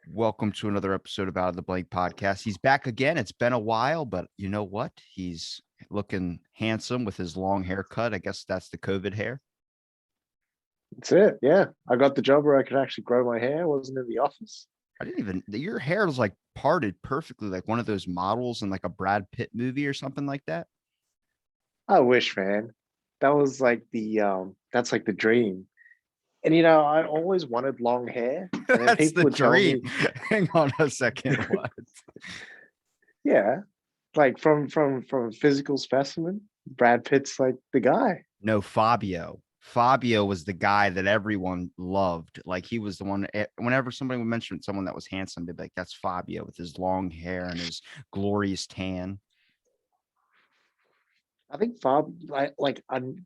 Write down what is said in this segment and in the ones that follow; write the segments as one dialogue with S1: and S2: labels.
S1: Welcome to another episode of Out of the Blank podcast. He's back again. It's been a while, but you know what? He's looking handsome with his long haircut. I guess that's the COVID hair.
S2: That's it. Yeah. I got the job where I could actually grow my hair. I wasn't in the office.
S1: I didn't even, your hair was like parted perfectly, like one of those models in like a Brad Pitt movie or something like that.
S2: I wish, man. That was like that's like the dream. And I always wanted long hair. And then
S1: That's
S2: people
S1: the
S2: would tell
S1: dream.
S2: me,
S1: Hang on a second. What?
S2: yeah, like from a physical specimen, Brad Pitt's like the guy.
S1: No, Fabio. Fabio was the guy that everyone loved. Like he was the one. Whenever somebody would mention someone that was handsome, they'd be like, "That's Fabio with his long hair and his glorious tan."
S2: I think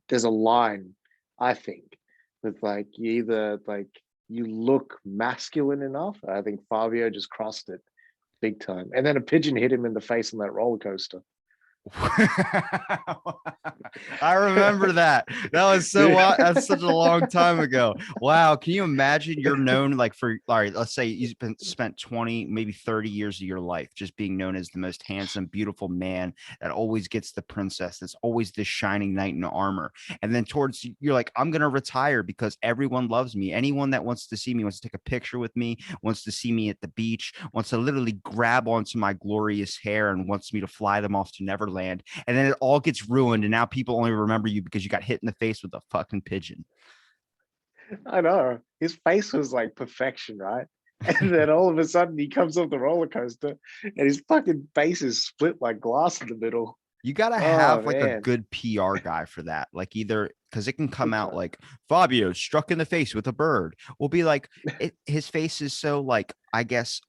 S2: there's a line, I think, with like you either like you look masculine enough. I think Fabio just crossed it big time. And then a pigeon hit him in the face on that roller coaster.
S1: I remember that. That was that's such a long time ago. Wow. Can you imagine you're known like for, all right, let's say you've spent 20, maybe 30 years of your life just being known as the most handsome, beautiful man that always gets the princess. That's always the shining knight in armor. And then you're like, I'm going to retire because everyone loves me. Anyone that wants to see me, wants to take a picture with me, wants to see me at the beach, wants to literally grab onto my glorious hair and wants me to fly them off to Neverland. And then it all gets ruined, and now people only remember you because you got hit in the face with a fucking pigeon.
S2: I know. His face was like perfection, right? And then all of a sudden he comes off the roller coaster and his fucking face is split like glass in the middle.
S1: You got to
S2: Oh
S1: have like a
S2: man.
S1: good PR guy for that. Like either because it can come
S2: Big
S1: out
S2: time.
S1: like Fabio struck in the face with a bird. Will be like his face is so like, I guess,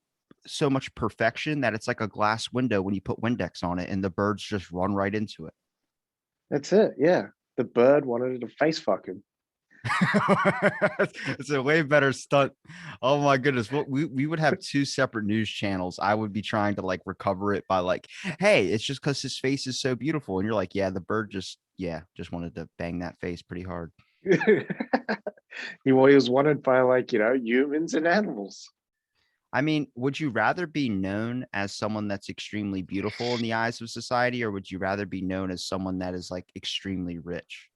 S1: so much perfection that it's like a glass window when you put Windex on it and the birds just run right into it.
S2: That's it. Yeah. The bird wanted to face fuck him.
S1: It's a way better stunt. Oh my goodness. What we would have two separate news channels. I would be trying to like recover it by like, hey, it's just because his face is so beautiful. And you're like, yeah, the bird just wanted to bang that face pretty hard.
S2: He was wanted by like, humans and animals.
S1: I mean, would you rather be known as someone that's extremely beautiful in the eyes of society, or would you rather be known as someone that is like extremely rich?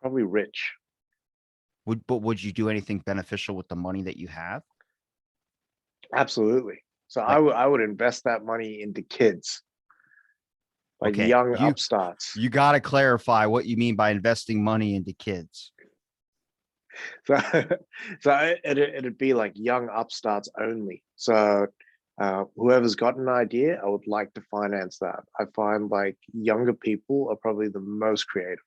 S2: Probably rich.
S1: Would you do anything beneficial with the money that you have?
S2: Absolutely. So I
S1: Like,
S2: would I would invest that money into kids, like
S1: okay,
S2: young
S1: you
S2: upstarts.
S1: you got to clarify what you mean by investing money into kids.
S2: So, it'd be like young upstarts only. So whoever's got an idea, I would like to finance that. I find like younger people are probably the most creative.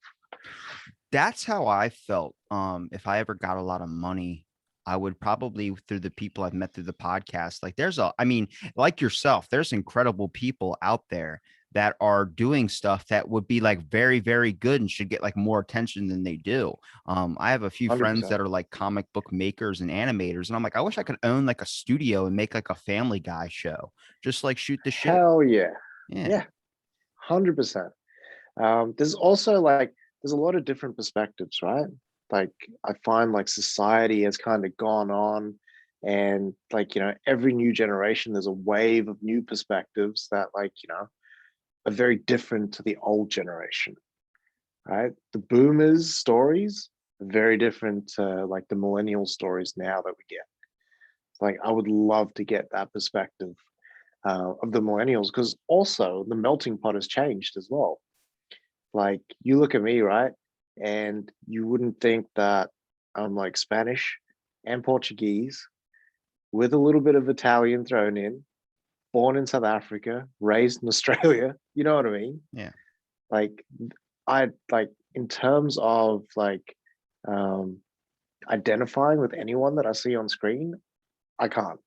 S1: That's how I felt. If I ever got a lot of money, I would probably through the people I've met through the podcast. Like I mean, like yourself, there's incredible people out there that are doing stuff that would be like very, very good and should get like more attention than they do. I have a few friends
S2: 100%.
S1: that are like comic book makers and animators, and I'm like, I wish I could own like a studio and make like a Family Guy show, just like shoot the shit.
S2: Hell yeah.
S1: Yeah.
S2: Yeah, 100%. There's also like there's a lot of different perspectives, right? Like I find like society has kind of gone on, and like every new generation there's a wave of new perspectives that like are very different to the old generation, right? The boomers stories are very different to like the millennial stories now that we get. Like I would love to get that perspective of the millennials, because also the melting pot has changed as well. Like you look at me, right? And you wouldn't think that I'm like Spanish and Portuguese with a little bit of Italian thrown in, born in South Africa, raised in Australia. You know what I mean?
S1: Yeah.
S2: Like I like in terms of like um identifying with anyone that I see on screen, I can't.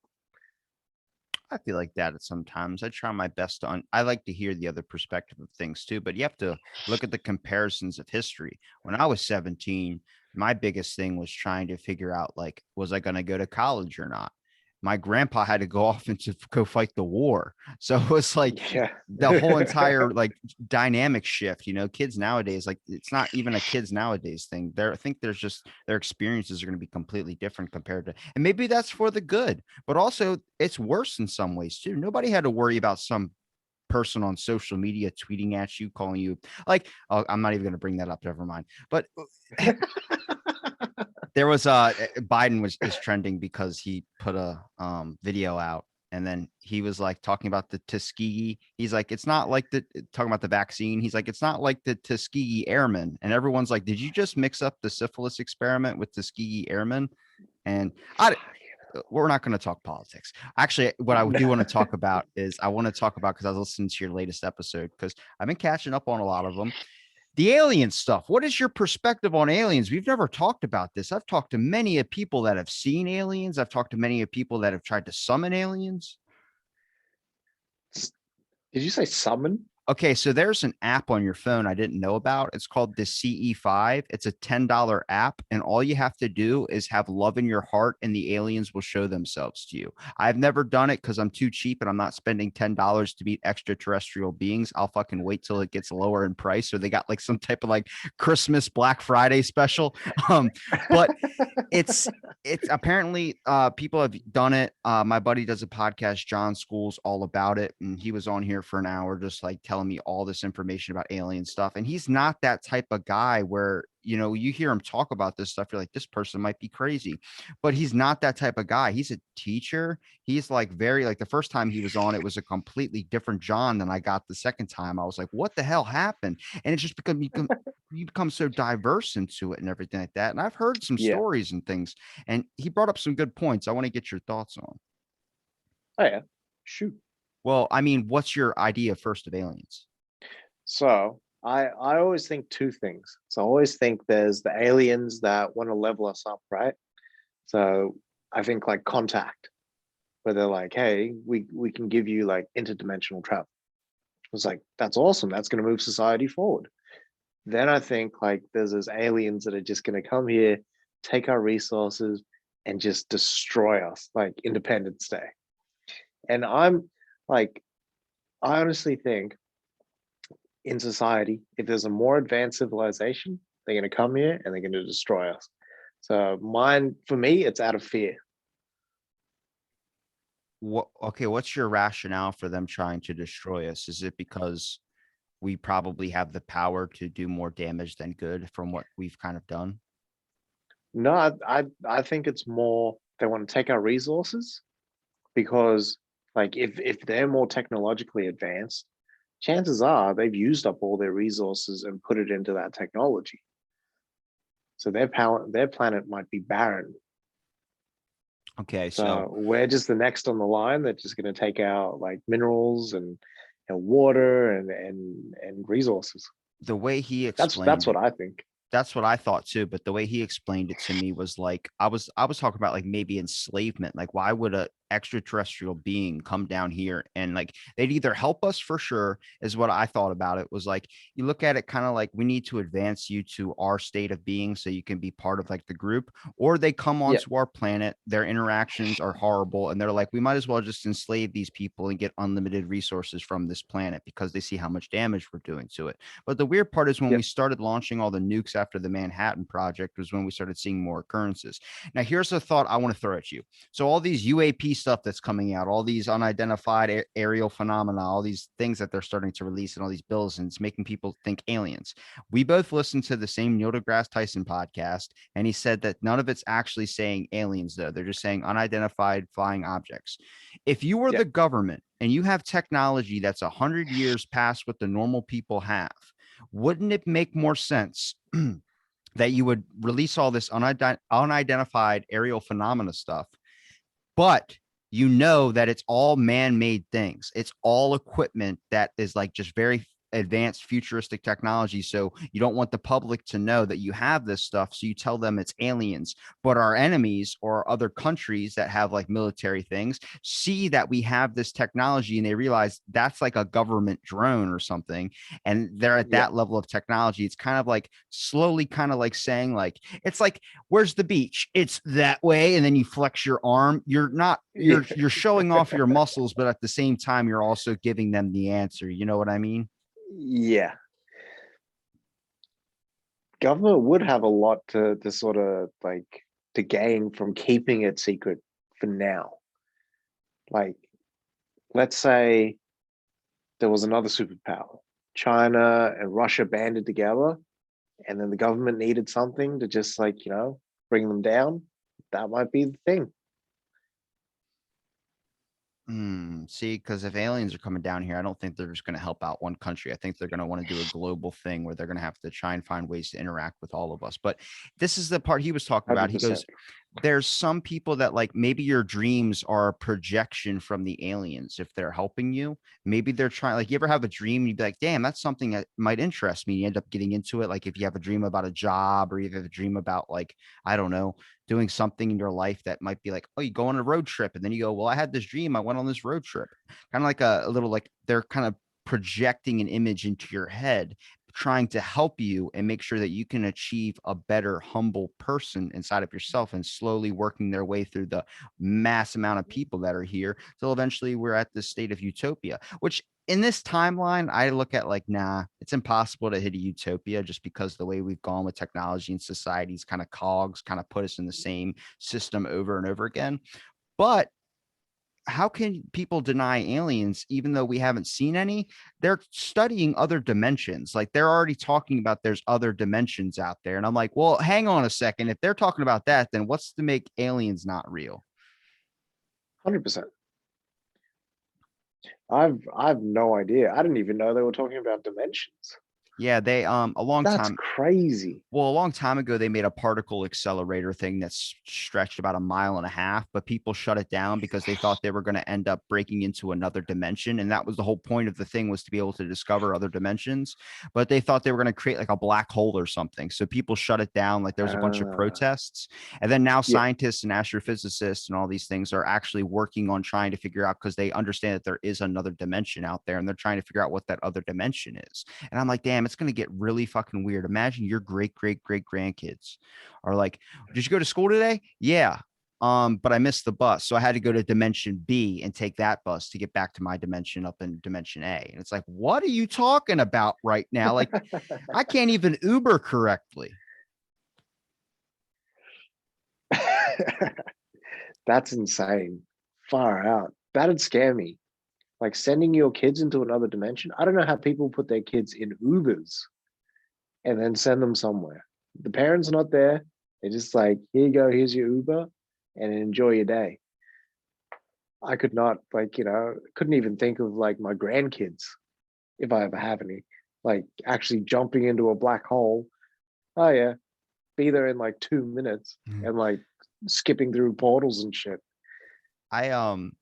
S1: I feel like that at sometimes. I try my best to. I like to hear the other perspective of things too, but you have to look at the comparisons of history. When I was 17, my biggest thing was trying to figure out like, was I going to go to college or not? my grandpa had to go off and to go fight the war. So it was like
S2: Yeah.
S1: the whole entire like dynamic shift. Kids nowadays, like it's not even a kids nowadays thing. I think there's just their experiences are going to be completely different compared to, and maybe that's for the good, but also it's worse in some ways too. Nobody had to worry about some person on social media tweeting at you, calling you like, oh, I'm not even going to bring that up. Never mind. But there was Biden is trending because he put a video out, and then he was like talking about the Tuskegee. He's like, it's not like the talking about the vaccine. He's like, it's not like the Tuskegee Airmen. And everyone's like, did you just mix up the syphilis experiment with Tuskegee Airmen? And we're not going to talk politics. Actually, what I do want to talk about is I want to talk about, because I was listening to your latest episode, because I've been catching up on a lot of them. The alien stuff. What is your perspective on aliens? We've never talked about this. I've talked to many of people that have seen aliens. I've talked to many of people that have tried to summon aliens.
S2: Did you say summon?
S1: Okay, so there's an app on your phone I didn't know about. It's called the CE5. It's a $10 app, and all you have to do is have love in your heart, and the aliens will show themselves to you. I've never done it because I'm too cheap and I'm not spending $10 to meet extraterrestrial beings. I'll fucking wait till it gets lower in price, or they got like some type of like Christmas Black Friday special. But it's apparently people have done it. My buddy does a podcast, John School's all about it, and he was on here for an hour just like telling me all this information about alien stuff. And he's not that type of guy where you hear him talk about this stuff, you're like, this person might be crazy, but he's not that type of guy. He's a teacher. He's like very like the first time he was on, it was a completely different John than I got the second time. I was like, what the hell happened? And it's just because you become so diverse into it and everything like that. And I've heard some
S2: Yeah.
S1: stories and things, and he brought up some good points I want to get your thoughts on.
S2: Oh yeah. Shoot.
S1: Well, I mean, what's your idea first of aliens?
S2: So I always think two things. So I always think there's the aliens that want to level us up, right? So I think like Contact, where they're like, hey, we can give you like interdimensional travel. It's like, that's awesome. That's going to move society forward. Then I think like there's those aliens that are just going to come here, take our resources, and just destroy us like Independence Day. And I'm like, I honestly think in society, if there's a more advanced civilization, they're going to come here and they're going to destroy us. So for me, it's out of fear.
S1: Okay, what's your rationale for them trying to destroy us? Is it because we probably have the power to do more damage than good from what we've kind of done?
S2: No, I think it's more they want to take our resources, because like if they're more technologically advanced, chances are they've used up all their resources and put it into that technology. So their planet might be barren.
S1: Okay,
S2: So
S1: so
S2: we're just the next on the line that's just going to take out like minerals and water and resources.
S1: the way he
S2: That's
S1: explained
S2: what
S1: it,
S2: I think.
S1: that's what I thought too. But the way he explained it to me was like I was talking about like maybe enslavement. Like, why would a extraterrestrial being come down here and like they'd either help us for sure, is what I thought about it. Was like you look at it kind of like we need to advance you to our state of being so you can be part of like the group, or they come
S2: Yeah,
S1: onto our planet, their interactions are horrible, and they're like, we might as well just enslave these people and get unlimited resources from this planet because they see how much damage we're doing to it. But the weird part is when
S2: yeah,
S1: we started launching all the nukes after the Manhattan Project was when we started seeing more occurrences. Now, here's a thought I want to throw at you. So all these UAP stuff that's coming out, all these unidentified aerial phenomena, all these things that they're starting to release and all these bills, and it's making people think aliens. We both listened to the same Neil deGrasse Tyson podcast, and he said that none of it's actually saying aliens, though. They're just saying unidentified flying objects. If you were
S2: yeah.
S1: the government and you have technology that's 100 years past what the normal people have, wouldn't it make more sense that you would release all this unidentified aerial phenomena stuff, but that it's all man-made things? It's all equipment that is like just very advanced futuristic technology. So you don't want the public to know that you have this stuff. So you tell them it's aliens. But our enemies or other countries that have like military things see that we have this technology and they realize that's like a government drone or something. And they're at
S2: Yeah.
S1: that level of technology. It's kind of like slowly kind of like saying like, it's like, where's the beach? It's that way. And then you flex your arm. You're not,
S2: Yeah.
S1: you're showing off your muscles, but at the same time, you're also giving them the answer. You know what I mean?
S2: Yeah. Government would have a lot to sort of like to gain from keeping it secret for now. Like, let's say there was another superpower. China and Russia banded together, and then the government needed something to just like, bring them down. That might be the thing.
S1: See, because if aliens are coming down here, I don't think they're just going to help out one country. I think they're going to want to do a global thing where they're going to have to try and find ways to interact with all of us. But this is the part he was talking about. He
S2: 100%.
S1: goes, there's some people that like maybe your dreams are a projection from the aliens if they're helping you. Maybe they're trying, like, you ever have a dream and you'd be like, damn, that's something that might interest me. You end up getting into it. Like if you have a dream about a job or you have a dream about like, I don't know, doing something in your life that might be like, oh, you go on a road trip and then you go, well, I had this dream. I went on this road trip. Kind of like a little like they're kind of projecting an image into your head, trying to help you and make sure that you can achieve a better, humble person inside of yourself and slowly working their way through the mass amount of people that are here till eventually we're at this state of utopia, which in this timeline, I look at like, nah, it's impossible to hit a utopia just because the way we've gone with technology and society's kind of cogs kind of put us in the same system over and over again. But how can people deny aliens even though we haven't seen any? They're studying other dimensions. Like they're already talking about there's other dimensions out there. And I'm like, well, hang on a second. If they're talking about that, then what's to make aliens not real?
S2: 100%. I've no idea. I didn't even know they were talking about dimensions.
S1: Yeah, they a long
S2: That's
S1: time
S2: crazy.
S1: Well, a long time ago, they made a particle accelerator thing that's stretched about a mile and a half, but people shut it down because they thought they were going to end up breaking into another dimension. And that was the whole point of the thing, was to be able to discover other dimensions. But they thought they were going to create like a black hole or something. So people shut it down. Like there was a bunch of protests. And then now
S2: Yeah,
S1: scientists and astrophysicists and all these things are actually working on trying to figure out, because they understand that there is another dimension out there and they're trying to figure out what that other dimension is. And I'm like, damn, it's going to get really fucking weird. Imagine your great grandkids are like, did you go to school today? Yeah. But I missed the bus. So I had to go to dimension B and take that bus to get back to my dimension up in dimension A. And it's like, what are you talking about right now? Like, I can't even Uber correctly.
S2: that's insane. Far out. That'd scare me. Like sending your kids into another dimension. I don't know how people put their kids in Ubers and then send them somewhere. The parents are not there. They're just like, here you go, here's your Uber, and enjoy your day. I could not, like, couldn't even think of like my grandkids, if I ever have any, like actually jumping into a black hole. Oh yeah, be there in like 2 minutes and like skipping through portals and shit.
S1: I um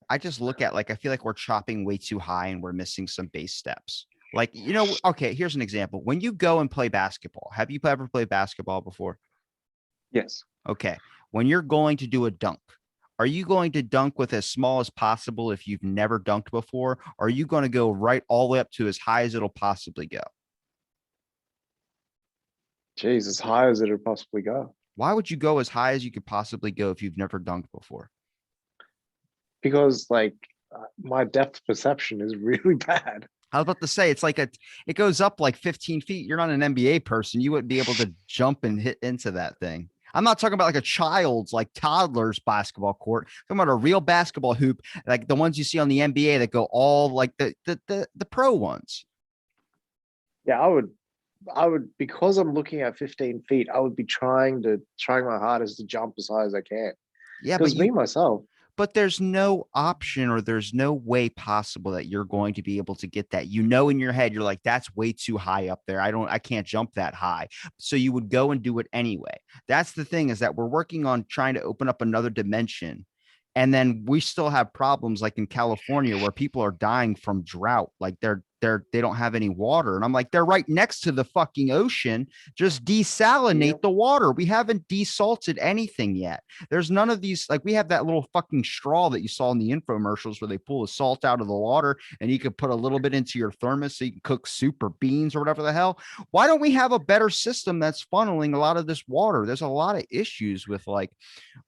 S1: I just look at, like, I feel like we're chopping way too high and we're missing some base steps. Like, okay, here's an example. When you go and play basketball, have you ever played basketball before?
S2: Yes.
S1: Okay. When you're going to do a dunk, are you going to dunk with as small as possible if you've never dunked before? Or are you going to go right all the way up to as high as it'll possibly go?
S2: Jeez, as high as it would possibly go.
S1: Why would you go as high as you could possibly go if you've never dunked before?
S2: Because like my depth perception is really bad.
S1: I was about to say, it's like it goes up like 15 feet. You're not an NBA person. You wouldn't be able to jump and hit into that thing. I'm not talking about like a child's, like toddler's basketball court. I'm talking about a real basketball hoop, like the ones you see on the NBA that go all like the pro ones.
S2: Yeah, I would, because I'm looking at 15 feet, I would be trying my hardest to jump as high as I can.
S1: Yeah,
S2: Because me myself,
S1: but there's no option or there's no way possible that you're going to be able to get that. In your head, you're like, that's way too high up there. I can't jump that high. So you would go and do it anyway. That's the thing, is that we're working on trying to open up another dimension. And then we still have problems like in California where people are dying from drought. Like they don't have any water. And I'm like, they're right next to the fucking ocean. Just desalinate
S2: Yep.
S1: the water. We haven't desalted anything yet. There's none of these, like we have that little fucking straw that you saw in the infomercials where they pull the salt out of the water and you can put a little bit into your thermos so you can cook soup or beans or whatever the hell. Why don't we have a better system that's funneling a lot of this water? There's a lot of issues with like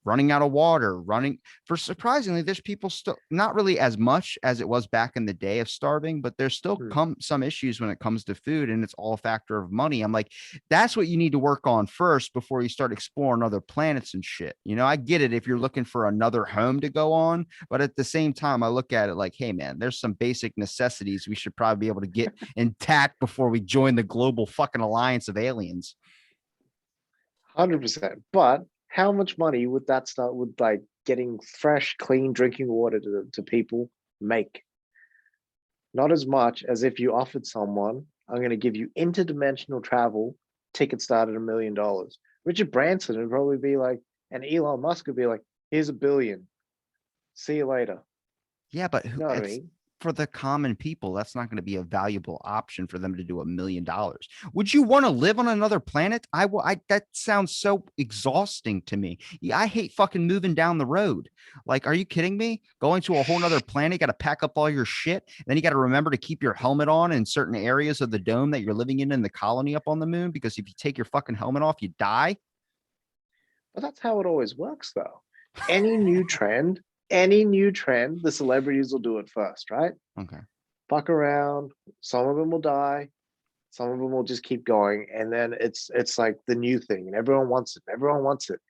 S1: running out of water, running for surprisingly, there's people still not really as much as it was back in the day of starving, but there's still
S2: Hmm.
S1: some issues when it comes to food, and it's all a factor of money. I'm like, that's what you need to work on first before you start exploring other planets and shit. You know, I get it if you're looking for another home to go on, but at the same time, I look at it like, hey man, there's some basic necessities we should probably be able to get intact before we join the global fucking alliance of aliens.
S2: 100%. But how much money would that start with, like getting fresh, clean drinking water to people make? Not as much as if you offered someone, I'm going to give you interdimensional travel, ticket start at $1 million. Richard Branson would probably be like, and Elon Musk would be like, here's $1 billion. See you later.
S1: Yeah, but
S2: You know what I
S1: it's
S2: mean?
S1: for the common people. That's not going to be a valuable option for them to do $1 million. Would you want to live on another planet? I will. That sounds so exhausting to me. Yeah, I hate fucking moving down the road. Like, are you kidding me? Going to a whole nother planet, got to pack up all your shit. Then you got to remember to keep your helmet on in certain areas of the dome that you're living in the colony up on the moon. Because if you take your fucking helmet off, you die.
S2: But that's how it always works, though. Any new trend, any new trend, the celebrities will do it first, right?
S1: Okay.
S2: Fuck around. Some of them will die. Some of them will just keep going, and then it's like the new thing, and everyone wants it. Everyone wants it,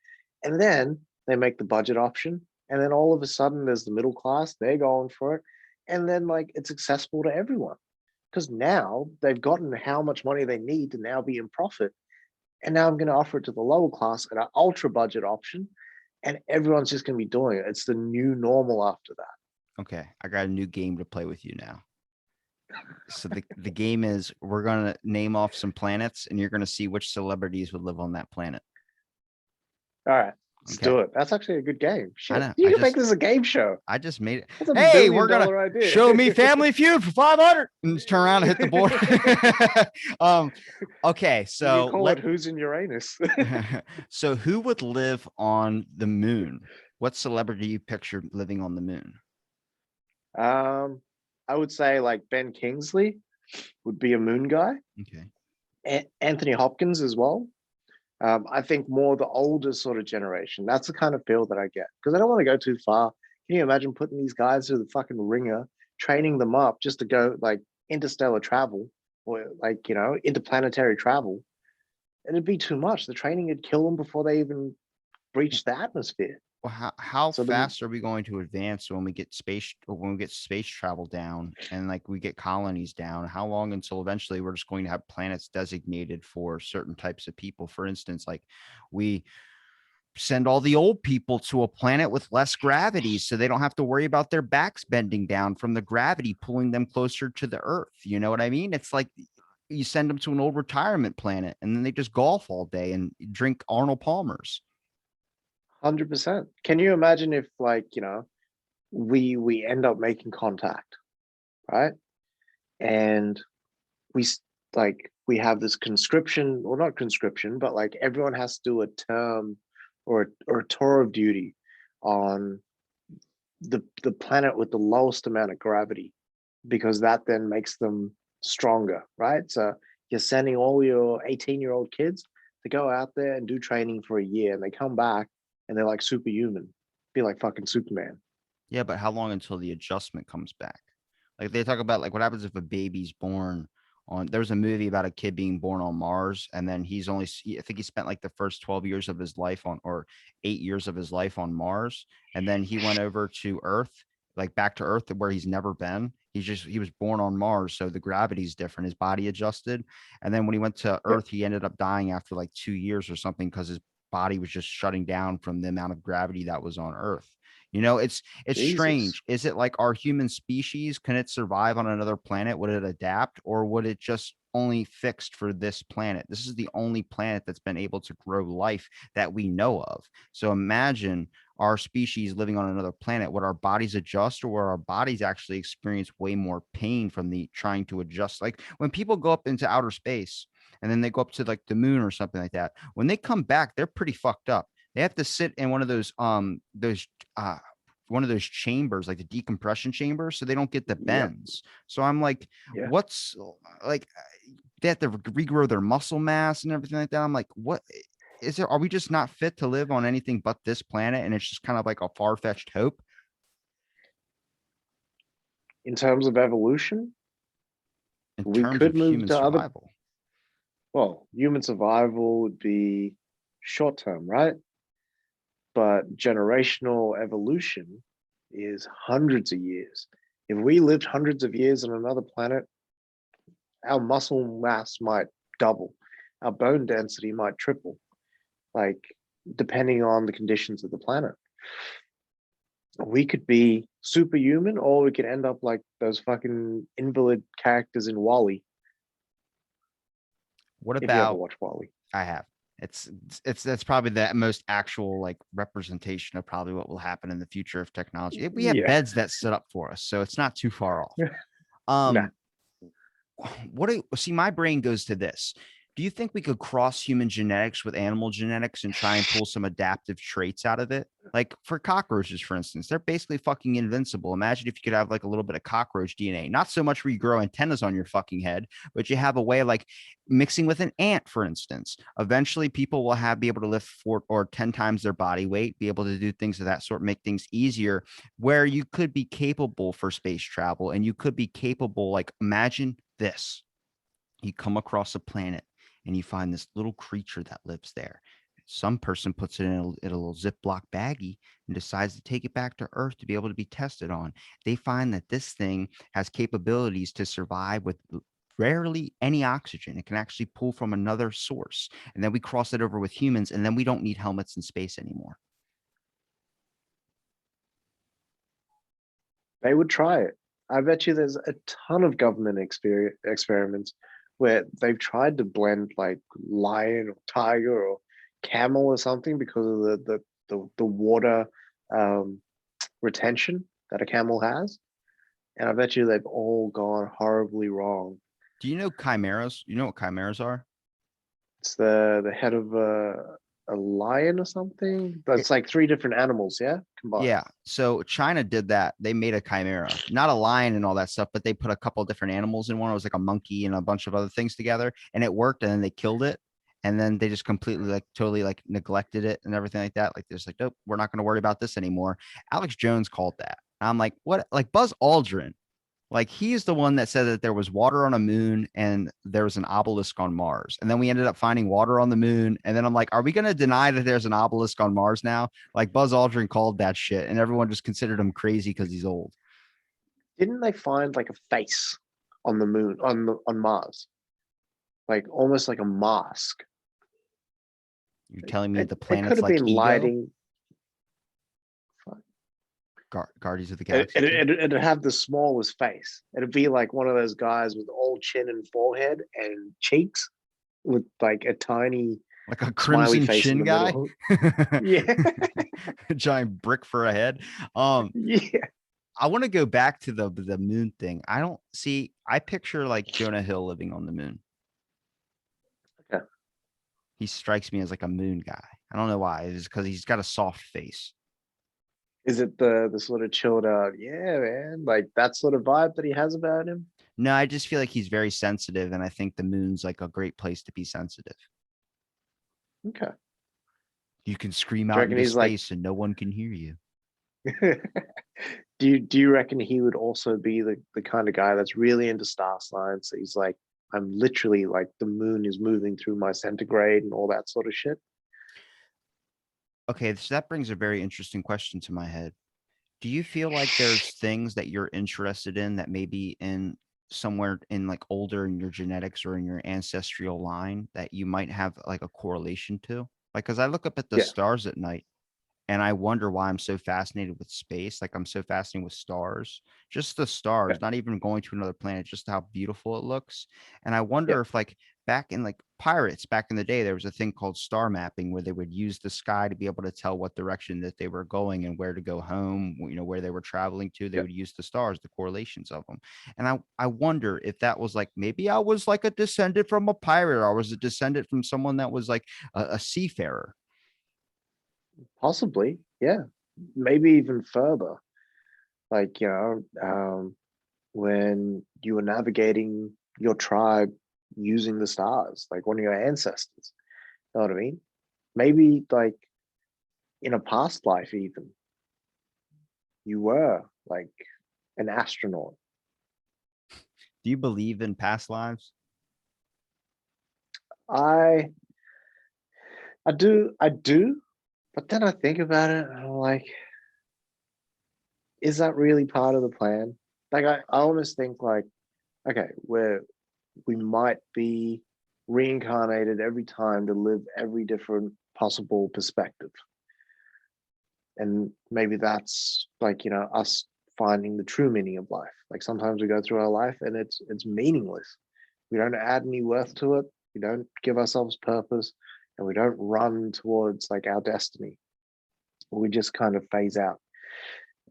S2: and then they make the budget option, and then all of a sudden there's the middle class. They're going for it, and then like it's accessible to everyone because now they've gotten how much money they need to now be in profit, and now I'm going to offer it to the lower class at an ultra budget option, and everyone's just going to be doing it. It's the new normal after that.
S1: Okay. I got a new game to play with you now. So the game is we're gonna name off some planets, and you're gonna see which celebrities would live on that planet.
S2: All right, let's
S1: Okay.
S2: do it. That's actually a good game.
S1: I
S2: Shit,
S1: know.
S2: you can make this a game show.
S1: I just made it.
S2: That's a
S1: Hey,
S2: billion
S1: we're gonna
S2: dollar idea.
S1: show me Family Feud for 500, and just turn around and hit the board. um. Okay.
S2: You
S1: So
S2: call it Who's in Uranus?
S1: so who would live on the moon? What celebrity you pictured living on the moon?
S2: um, I would say like Ben Kingsley would be a moon guy.
S1: Okay.
S2: Anthony Hopkins as well. I think more the older sort of generation. That's the kind of feel that I get because I don't want to go too far. Can you imagine putting these guys through the fucking ringer, training them up just to go like interstellar travel or like interplanetary travel? It'd be too much. The training would kill them before they even breach the atmosphere.
S1: Well, how
S2: So the
S1: fast are we going to advance when we get space or when we get space travel down and like we get colonies down? How long until eventually we're just going to have planets designated for certain types of people? For instance, like we send all the old people to a planet with less gravity so they don't have to worry about their backs bending down from the gravity pulling them closer to the earth. You know what I mean? It's like you send them to an old retirement planet and then they just golf all day and drink Arnold Palmers.
S2: 100%. Can you imagine if we end up making contact, right? And we we have this conscription, or not conscription, but like everyone has to do a term or a tour of duty on the planet with the lowest amount of gravity, because that then makes them stronger, right? So you're sending all your 18-year-old kids to go out there and do training for a year, and they come back and they're like superhuman, be like fucking Superman.
S1: Yeah, but how long until the adjustment comes back? Like they talk about like what happens if a baby's born on there's a movie about a kid being born on Mars and then I think he spent like the first 12 years of his life on or 8 years of his life on Mars and then he went over to Earth, like back to Earth where he's never been. He was born on Mars, so the gravity's different. His body adjusted. And then when he went to
S2: Yep.
S1: Earth, he ended up dying after like 2 years or something because his body was just shutting down from the amount of gravity that was on Earth. You know, it's
S2: Jesus.
S1: strange. Is it like our human species? Can it survive on another planet? Would it adapt, or would it just only fixed for this planet? This is the only planet that's been able to grow life that we know of. So imagine our species living on another planet, would our bodies adjust, or would our bodies actually experience way more pain from the trying to adjust? Like when people go up into outer space and then they go up to like the moon or something like that, when they come back, they're pretty fucked up. They have to sit in uh one of those chambers, like the decompression chambers, so they don't get the
S2: Yep.
S1: bends. So I'm like,
S2: Yeah.
S1: what's like they have to regrow their muscle mass and everything like that. I'm like, what is there? Are we just not fit to live on anything but this planet? And it's just kind of like a far-fetched hope
S2: In terms of evolution,
S1: in
S2: we
S1: terms
S2: could
S1: of
S2: move
S1: human
S2: to other,
S1: survival.
S2: well, human survival would be short term, right? But generational evolution is hundreds of years. If we lived hundreds of years on another planet, our muscle mass might double, our bone density might triple, like depending on the conditions of the planet. We could be superhuman, or we could end up like those fucking invalid characters in Wally.
S1: What
S2: If you ever
S1: about
S2: watch Wally,
S1: I have. It's that's probably the most actual like representation of probably what will happen in the future of technology. We have
S2: yeah,
S1: beds that sit up for us, so it's not too far off.
S2: nah,
S1: Um, what do see my brain goes to this. Do you think we could cross human genetics with animal genetics and try and pull some adaptive traits out of it? Like for cockroaches, for instance, they're basically fucking invincible. Imagine if you could have like a little bit of cockroach DNA, not so much where you grow antennas on your fucking head, but you have a way of like mixing with an ant, for instance. Eventually, people will be able to lift 4 or 10 times their body weight, be able to do things of that sort, make things easier, where you could be capable for space travel and you could be capable, like imagine this. You come across a planet and you find this little creature that lives there. Some person puts it in a little Ziploc baggie and decides to take it back to Earth to be able to be tested on. They find that this thing has capabilities to survive with rarely any oxygen. It can actually pull from another source. And then we cross it over with humans, and then we don't need helmets in space anymore.
S2: they would try it. I bet you there's a ton of government experiments where they've tried to blend like lion or tiger or camel or something because of the water um, retention that a camel has, and I bet you they've all gone horribly wrong.
S1: Do you know chimeras? You know what chimeras are?
S2: It's the head of a lion or something. That's like three different animals, yeah, combined.
S1: Yeah. So China did that. They made a chimera, not a lion and all that stuff, but they put a couple of different animals in one. It was like a monkey and a bunch of other things together, and it worked. And then they killed it, and then they just completely like totally like neglected it and everything like that. Like they're just like, nope, we're not going to worry about this anymore. Alex Jones called that. I'm like, what? Like Buzz Aldrin, like he's the one that said that there was water on a moon and there was an obelisk on Mars. And then we ended up finding water on the moon. And then I'm like, are we going to deny that there's an obelisk on Mars now? Like Buzz Aldrin called that shit and everyone just considered him crazy because he's old.
S2: Didn't they find like a face on the moon on Mars, like almost like a mask?
S1: You're telling me the
S2: It could
S1: planet's
S2: have
S1: like
S2: been
S1: Ego,
S2: lighting.
S1: Guardians of the
S2: It,
S1: Galaxy
S2: it,
S1: 2?
S2: it'd have the smallest face. It'd be like one of those guys with old chin and forehead and cheeks with like a tiny
S1: Like a
S2: smiley
S1: crimson
S2: face in
S1: chin
S2: the
S1: guy?
S2: middle. Yeah.
S1: A giant brick for a head. Um,
S2: Yeah.
S1: I want to go back to the moon thing. I don't see, I picture like Jonah Hill living on the moon.
S2: Okay.
S1: He strikes me as like a moon guy. I don't know why. It's because he's got a soft face.
S2: Is it the sort of chilled out, yeah, man, like that sort of vibe that he has about him?
S1: No, I just feel like he's very sensitive, and I think the moon's like a great place to be sensitive.
S2: Okay.
S1: You can scream
S2: Do you
S1: out
S2: reckon
S1: into
S2: he's like
S1: space and no one can hear you.
S2: do you reckon he would also be the kind of guy that's really into star science? He's like, I'm literally like the moon is moving through my centigrade and all that sort of shit.
S1: Okay, so that brings a very interesting question to my head. Do you feel like there's things that you're interested in that maybe in somewhere in like older in your genetics or in your ancestral line that you might have like a correlation to? Like, because I look up at the
S2: Yeah.
S1: stars at night And I wonder why I'm so fascinated with space. Like I'm so fascinated with stars, just the
S2: Yeah,
S1: stars, not even going to another planet, just how beautiful it looks. And I
S2: yeah,
S1: wonder if like back in like pirates back in the day, there was a thing called star mapping where they would use the sky to be able to tell what direction that they were going and where to go home, where they were traveling to. They
S2: yeah.
S1: would use the stars, the correlations of them. And I wonder if that was like maybe I was like a descendant from a pirate, or I was a descendant from someone that was like a seafarer.
S2: Possibly, yeah. Maybe even further. Like, when you were navigating your tribe using the stars, like one of your ancestors. You know what I mean? Maybe like in a past life, even you were like an astronaut.
S1: Do you believe in past lives?
S2: I I do, but then I think about it and I'm like, is that really part of the plan? Like I almost think like, okay, we might be reincarnated every time to live every different possible perspective. And maybe that's like, us finding the true meaning of life. Like sometimes we go through our life and it's meaningless. We don't add any worth to it. We don't give ourselves purpose, and we don't run towards like our destiny. We just kind of phase out.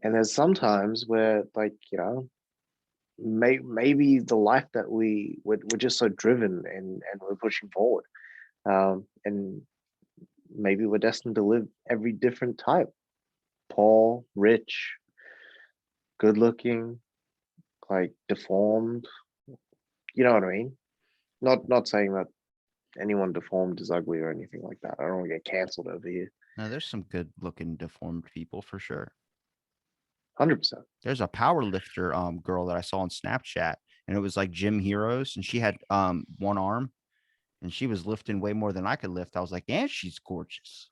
S2: And there's sometimes where like, maybe the life that we're just so driven and we're pushing forward. And maybe we're destined to live every different type: poor, rich, good looking, like deformed. You know what I mean? Not saying that anyone deformed is ugly or anything like that. I don't want to get canceled over here.
S1: No, there's some good looking deformed people for sure.
S2: 100%.
S1: There's a power lifter girl that I saw on Snapchat, and it was like Gym Heroes, and she had one arm, and she was lifting way more than I could lift. I was like, and she's gorgeous.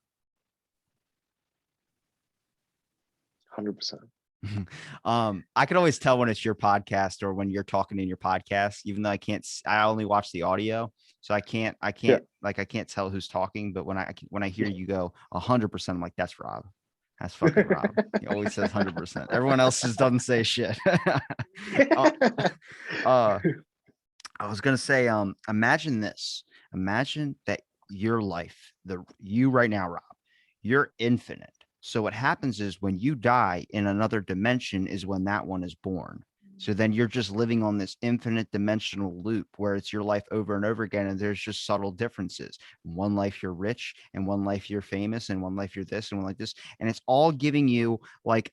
S2: 100%.
S1: I can always tell when it's your podcast or when you're talking in your podcast, even though I only watch the audio. So
S2: Yeah.
S1: I can't tell who's talking, but when I hear you go 100%, I'm like, that's Rob. That's fucking Rob. He always says 100%. Everyone else just doesn't say shit. uh, uh, I was gonna say, imagine this. Imagine that your life, the you right now, Rob, you're infinite. So what happens is when you die in another dimension is when that one is born. So then you're just living on this infinite dimensional loop where it's your life over and over again, and there's just subtle differences. In one life you're rich, and one life you're famous, and one life you're this, and one like this, and it's all giving you like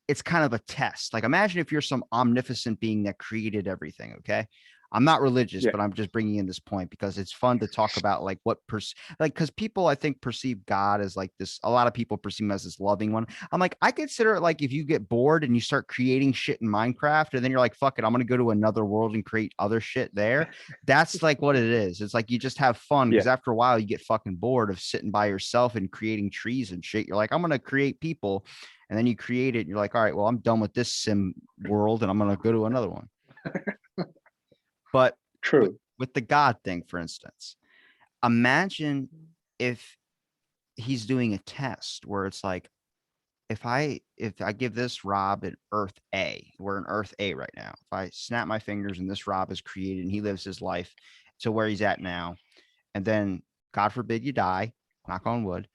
S1: it's kind of a test. Like imagine if you're some omnipotent being that created everything. Okay. I'm not religious,
S2: Yeah.
S1: but I'm just bringing in this point because it's fun to talk about like like because people I think perceive God as like this. A lot of people perceive him as this loving one. I'm like I consider it like if you get bored and you start creating shit in Minecraft and then you're like fuck it, I'm gonna go to another world and create other shit there. That's like what it is. It's like you just have fun
S2: Yeah.
S1: because after a while you get fucking bored of sitting by yourself and creating trees and shit. You're like I'm gonna create people, and then you create it. And you're like, all right, well, I'm done with this sim world and I'm going to go to another one. But with,
S2: True.
S1: with the God thing, for instance, imagine if he's doing a test where it's like, if I give this Rob an Earth A, we're in Earth A right now. If I snap my fingers and this Rob is created and he lives his life to where he's at now, and then God forbid you die, knock on wood,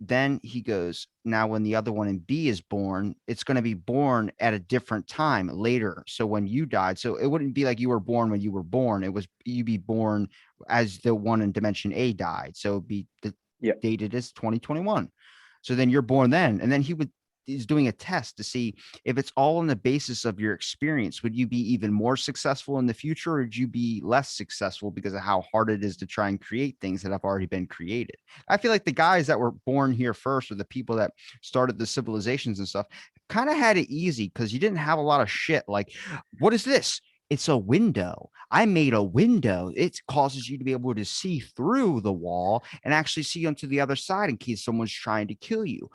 S1: then he goes, now when the other one in B is born, it's going to be born at a different time later. So when you died, so it wouldn't be like you were born when you were born. It was you be born as the one in dimension A died. So it'd be the
S2: Yeah.
S1: dated as 2021. So then you're born then. And then he's doing a test to see if it's all on the basis of your experience. Would you be even more successful in the future, or would you be less successful because of how hard it is to try and create things that have already been created? I feel like the guys that were born here first, or the people that started the civilizations and stuff, kind of had it easy because you didn't have a lot of shit like, what is this? It's a window. I made a window. It causes you to be able to see through the wall and actually see onto the other side in case someone's trying to kill you.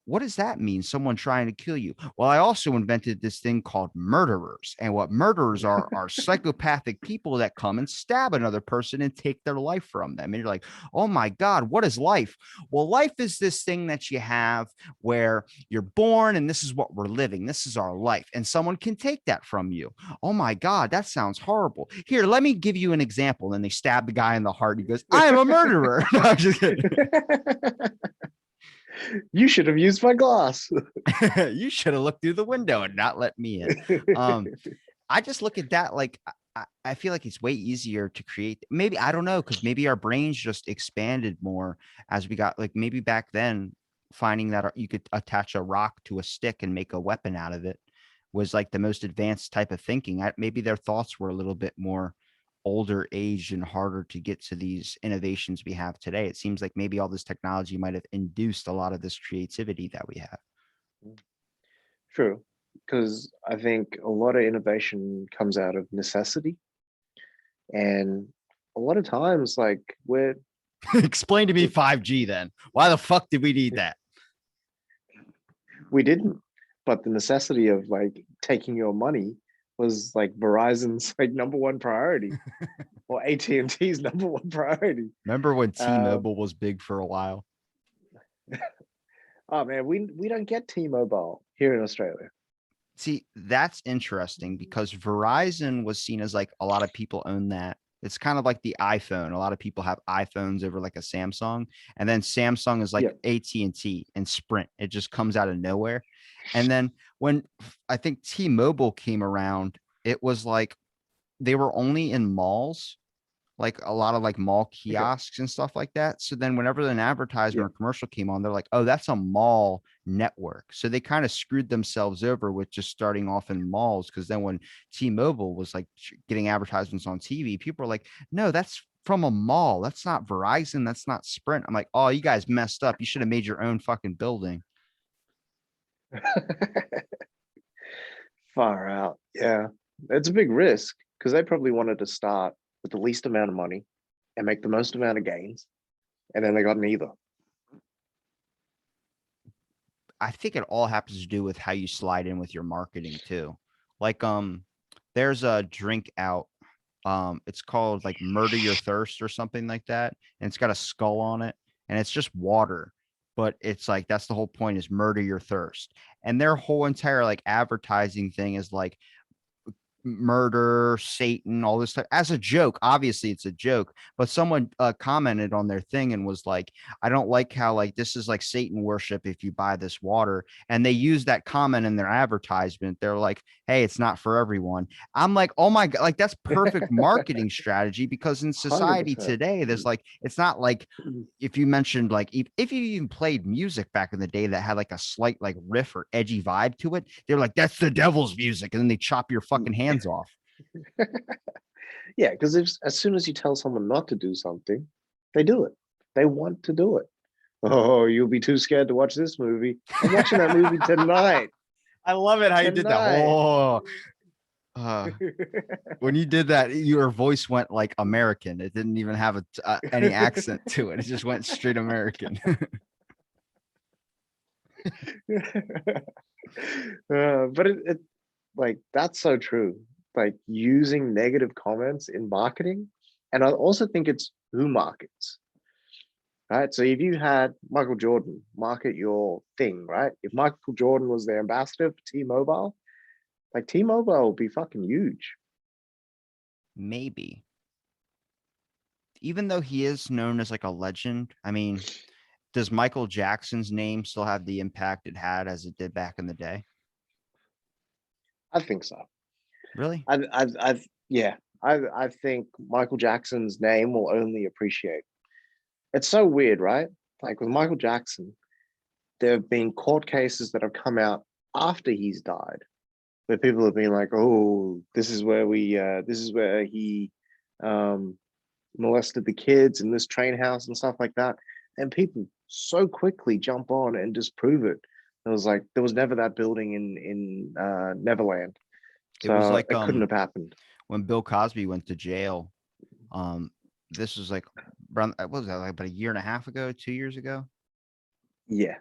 S1: What does that mean? Someone trying to kill you? Well, I also invented this thing called murderers. And what murderers are psychopathic people that come and stab another person and take their life from them. And you're like, oh my God, what is life? Well, life is this thing that you have where you're born and this is what we're living. This is our life. And someone can take that from you. Oh my God, that sounds horrible. Here, let me give you an example. And they stab the guy in the heart. He goes, I am a murderer. No, I'm just kidding.
S2: You should have used my glass.
S1: You should have looked through the window and not let me in. I just look at that like I feel like it's way easier to create. Maybe I don't know, because maybe our brains just expanded more as we got like maybe back then, finding that you could attach a rock to a stick and make a weapon out of it was like the most advanced type of thinking. Maybe their thoughts were a little bit more older aged and harder to get to these innovations we have today. It seems like maybe all this technology might have induced a lot of this creativity that we have.
S2: True, because I think a lot of innovation comes out of necessity, and a lot of times, like
S1: Explain to me 5G then. Why the fuck did we need that?
S2: we didn't, but the necessity of like taking your money was like Verizon's like number one priority, or AT&T's number one priority.
S1: Remember when
S2: Um,
S1: T-Mobile was big for a while?
S2: oh man, we don't get T-Mobile here in Australia.
S1: See, that's interesting because Verizon was seen as like a lot of people own that. It's kind of like the iPhone. A lot of people have iPhones over like a Samsung, and then Samsung is like
S2: Yeah,
S1: AT&T and Sprint. It just comes out of nowhere. And then when I think T-Mobile came around, it was like they were only in malls, like a lot of like mall
S2: okay,
S1: kiosks and stuff like that. So then whenever an advertisement
S2: yeah.
S1: or commercial came on, they're like, oh, that's a mall network. So they kind of screwed themselves over with just starting off in malls. Cause then when T-Mobile was like getting advertisements on TV, people were like, no, that's from a mall. That's not Verizon. That's not Sprint. I'm like, oh, you guys messed up. You should have made your own fucking building.
S2: Far out. Yeah, it's a big risk because they probably wanted to start with the least amount of money and make the most amount of gains, and then they got neither.
S1: I think it all happens to do with how you slide in with your marketing too. Like, there's a drink out. It's called like Murder Your Thirst or something like that. And it's got a skull on it and it's just water. But it's like that's the whole point is murder your thirst. And their whole entire like advertising thing is like murder, Satan, all this stuff as a joke. Obviously, it's a joke, but someone commented on their thing and was like, I don't like how like this is like Satan worship if you buy this water. And they use that comment in their advertisement. They're like, hey, it's not for everyone. I'm like, oh my God, like that's perfect marketing strategy because in society
S2: 100%.
S1: today, there's like, it's not like if you mentioned like if you even played music back in the day that had like a slight like riff or edgy vibe to it, they're like, that's the devil's music. And then they chop your fucking hands off.
S2: Yeah, because if as soon as you tell someone not to do something, they do it. They want to do it. Oh, you'll be too scared to watch this movie. I'm watching that movie tonight.
S1: I love it how you did that.
S2: Tonight.
S1: Oh, uh, when you did that, your voice went like American. It didn't even have any accent to it. It just went straight American.
S2: But it like that's so true. Like using negative comments in marketing, and I also think it's who markets. Right. So if you had Michael Jordan market your thing, right? If Michael Jordan was the ambassador for T-Mobile, like T-Mobile would be fucking huge.
S1: Maybe. Even though he is known as like a legend, I mean, does Michael Jackson's name still have the impact it had as it did back in the day?
S2: I think so.
S1: Really?
S2: Yeah. I think Michael Jackson's name will only appreciate. It's so weird, right? Like with Michael Jackson, there have been court cases that have come out after he's died, where people have been like, "Oh, this is where he um, molested the kids in this train house and stuff like that," and people so quickly jump on and disprove it. It was like there was never that building in Neverland.
S1: It was
S2: So
S1: like
S2: it couldn't have happened.
S1: when Bill Cosby went to jail. Um, this was like around, what was that, like about a year and a half ago, 2 years ago?
S2: Yeah,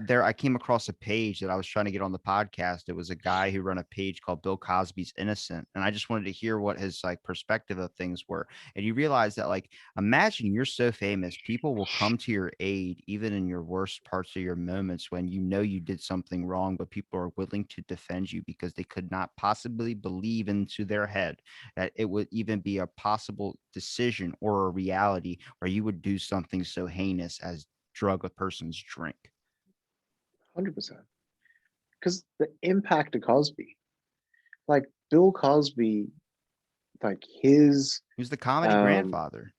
S1: There I came across a page that I was trying to get on the podcast. It was a guy who run a page called Bill Cosby's Innocent, and I just wanted to hear what his like perspective of things were. And you realize that, like, imagine you're so famous, people will come to your aid even in your worst parts of your moments when you know you did something wrong, but people are willing to defend you because they could not possibly believe into their head that it would even be a possible decision or a reality where you would do something so heinous as drug a person's drink.
S2: 100%. Because the impact of Cosby, like Bill Cosby, like his,
S1: He was the comedy
S2: um,
S1: grandfather.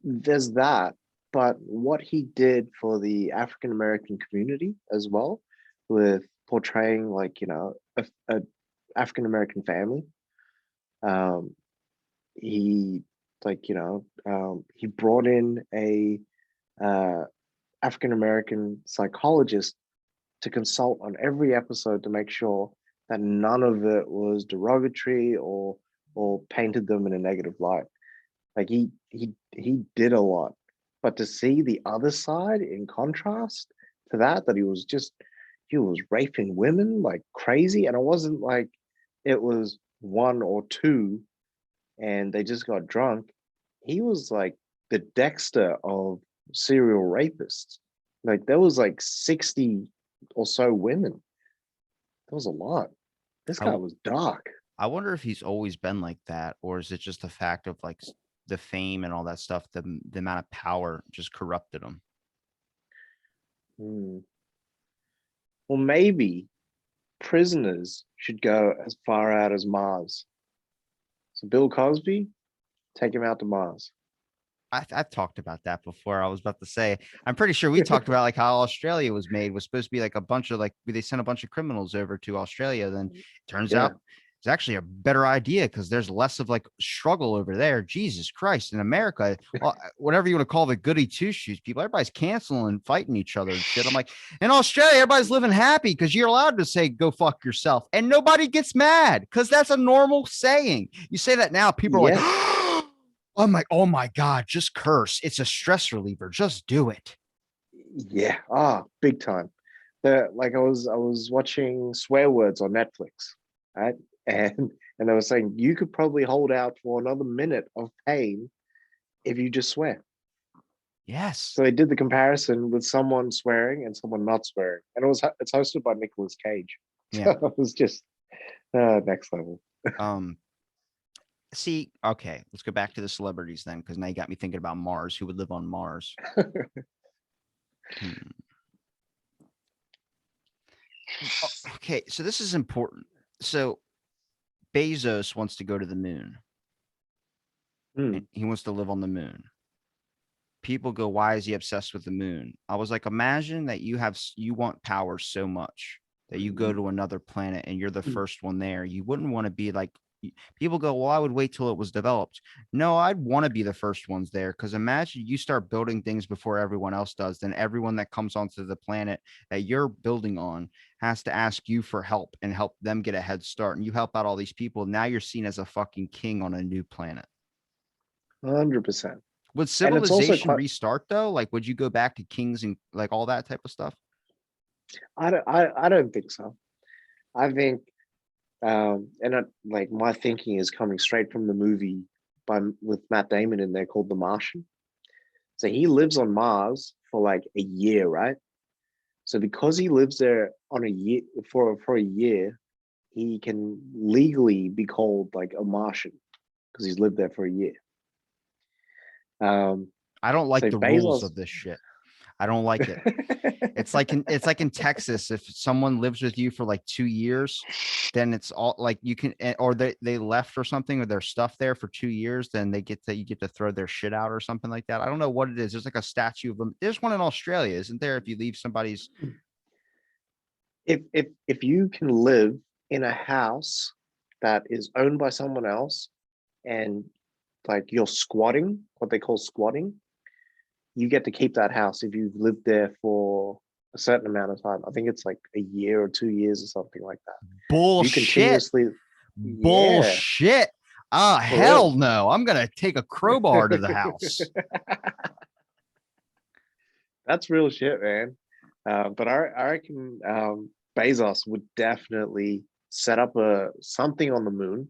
S2: there's that, but what he did for the African American community as well, with portraying like a African American family. Um, he he brought in a uh, African American psychologist to consult on every episode to make sure that none of it was derogatory or painted them in a negative light. Like he did a lot, but to see the other side in contrast to that, that he was raping women like crazy, and it wasn't like it was one or two and they just got drunk. He was like the Dexter of serial rapists. Like there was like 60 or so women. That was a lot. This
S1: I,
S2: guy
S1: w-
S2: was dark.
S1: I wonder if he's always been like that, or is it just the fact of like the fame and all that stuff, the amount of power just corrupted him.
S2: Hmm. Well, maybe prisoners should go as far out as Mars. So Bill Cosby, take him out to Mars.
S1: I've talked about that before. I was about to say, I'm pretty sure we talked about like how Australia was made, was supposed to be like a bunch of like they sent a bunch of criminals over to Australia. Then it turns
S2: Yeah.
S1: out it's actually a better idea because there's less of like struggle over there. Jesus Christ. In America, well, whatever you want to call the goody two shoes people, everybody's canceling and fighting each other and shit. I'm like, in Australia, everybody's living happy because you're allowed to say go fuck yourself and nobody gets mad because that's a normal saying. You say that now, people are like,
S2: Yeah.
S1: oh my God, just curse. It's a stress reliever. Just do it.
S2: Yeah. Ah, big time. The like I was watching swear words on Netflix, right? And they were saying you could probably hold out for another minute of pain if you just swear.
S1: Yes.
S2: So they did the comparison with someone swearing and someone not swearing, and it's hosted by Nicolas Cage. So
S1: Yeah.
S2: it was just next level.
S1: Um, see, okay, let's go back to the celebrities then, because now you got me thinking about Mars. Who would live on Mars? Hmm. Okay, so this is important. So Bezos wants to go to the moon.
S2: Hmm.
S1: And he wants to live on the moon. People go, why is he obsessed with the moon? I was like, imagine that you want power so much that you go to another planet and you're the first one there. You wouldn't want to be like, people go, well, I would wait till it was developed. No, I'd want to be the first ones there because imagine you start building things before everyone else does. Then everyone that comes onto the planet that you're building on has to ask you for help and help them get a head start. And you help out all these people. Now you're seen as a fucking king on a new planet.
S2: 100%.
S1: Would
S2: And it's also
S1: civilization
S2: quite.
S1: restart though? Like, would you go back to kings and like all that type of stuff?
S2: I don't think so. I think like my thinking is coming straight from the movie by with Matt Damon in there called The Martian. So he lives on Mars for like a year, right? So because he lives there on a year for a year, he can legally be called like a Martian because he's lived there for a year. Um,
S1: I don't like
S2: so
S1: the rules
S2: Bezos,
S1: of this shit. I don't like it. It's like in Texas, if someone lives with you for like 2 years, then it's all like you can or they left or something or their stuff there for 2 years, then you get to throw their shit out or something like that. I don't know what it is. There's like a statue of them. There's one in Australia, isn't there? If you leave somebody's
S2: if you can live in a house that is owned by someone else and like you're squatting, what they call squatting, you get to keep that house if you've lived there for a certain amount of time. I think it's like a year or 2 years or something like that. If you
S1: Bullshit.
S2: continuously, yeah,
S1: Bullshit. Ah,
S2: for real.
S1: hell no. I'm going to take a crowbar to the house.
S2: That's real shit, man. But I reckon Bezos would definitely set up a something on the moon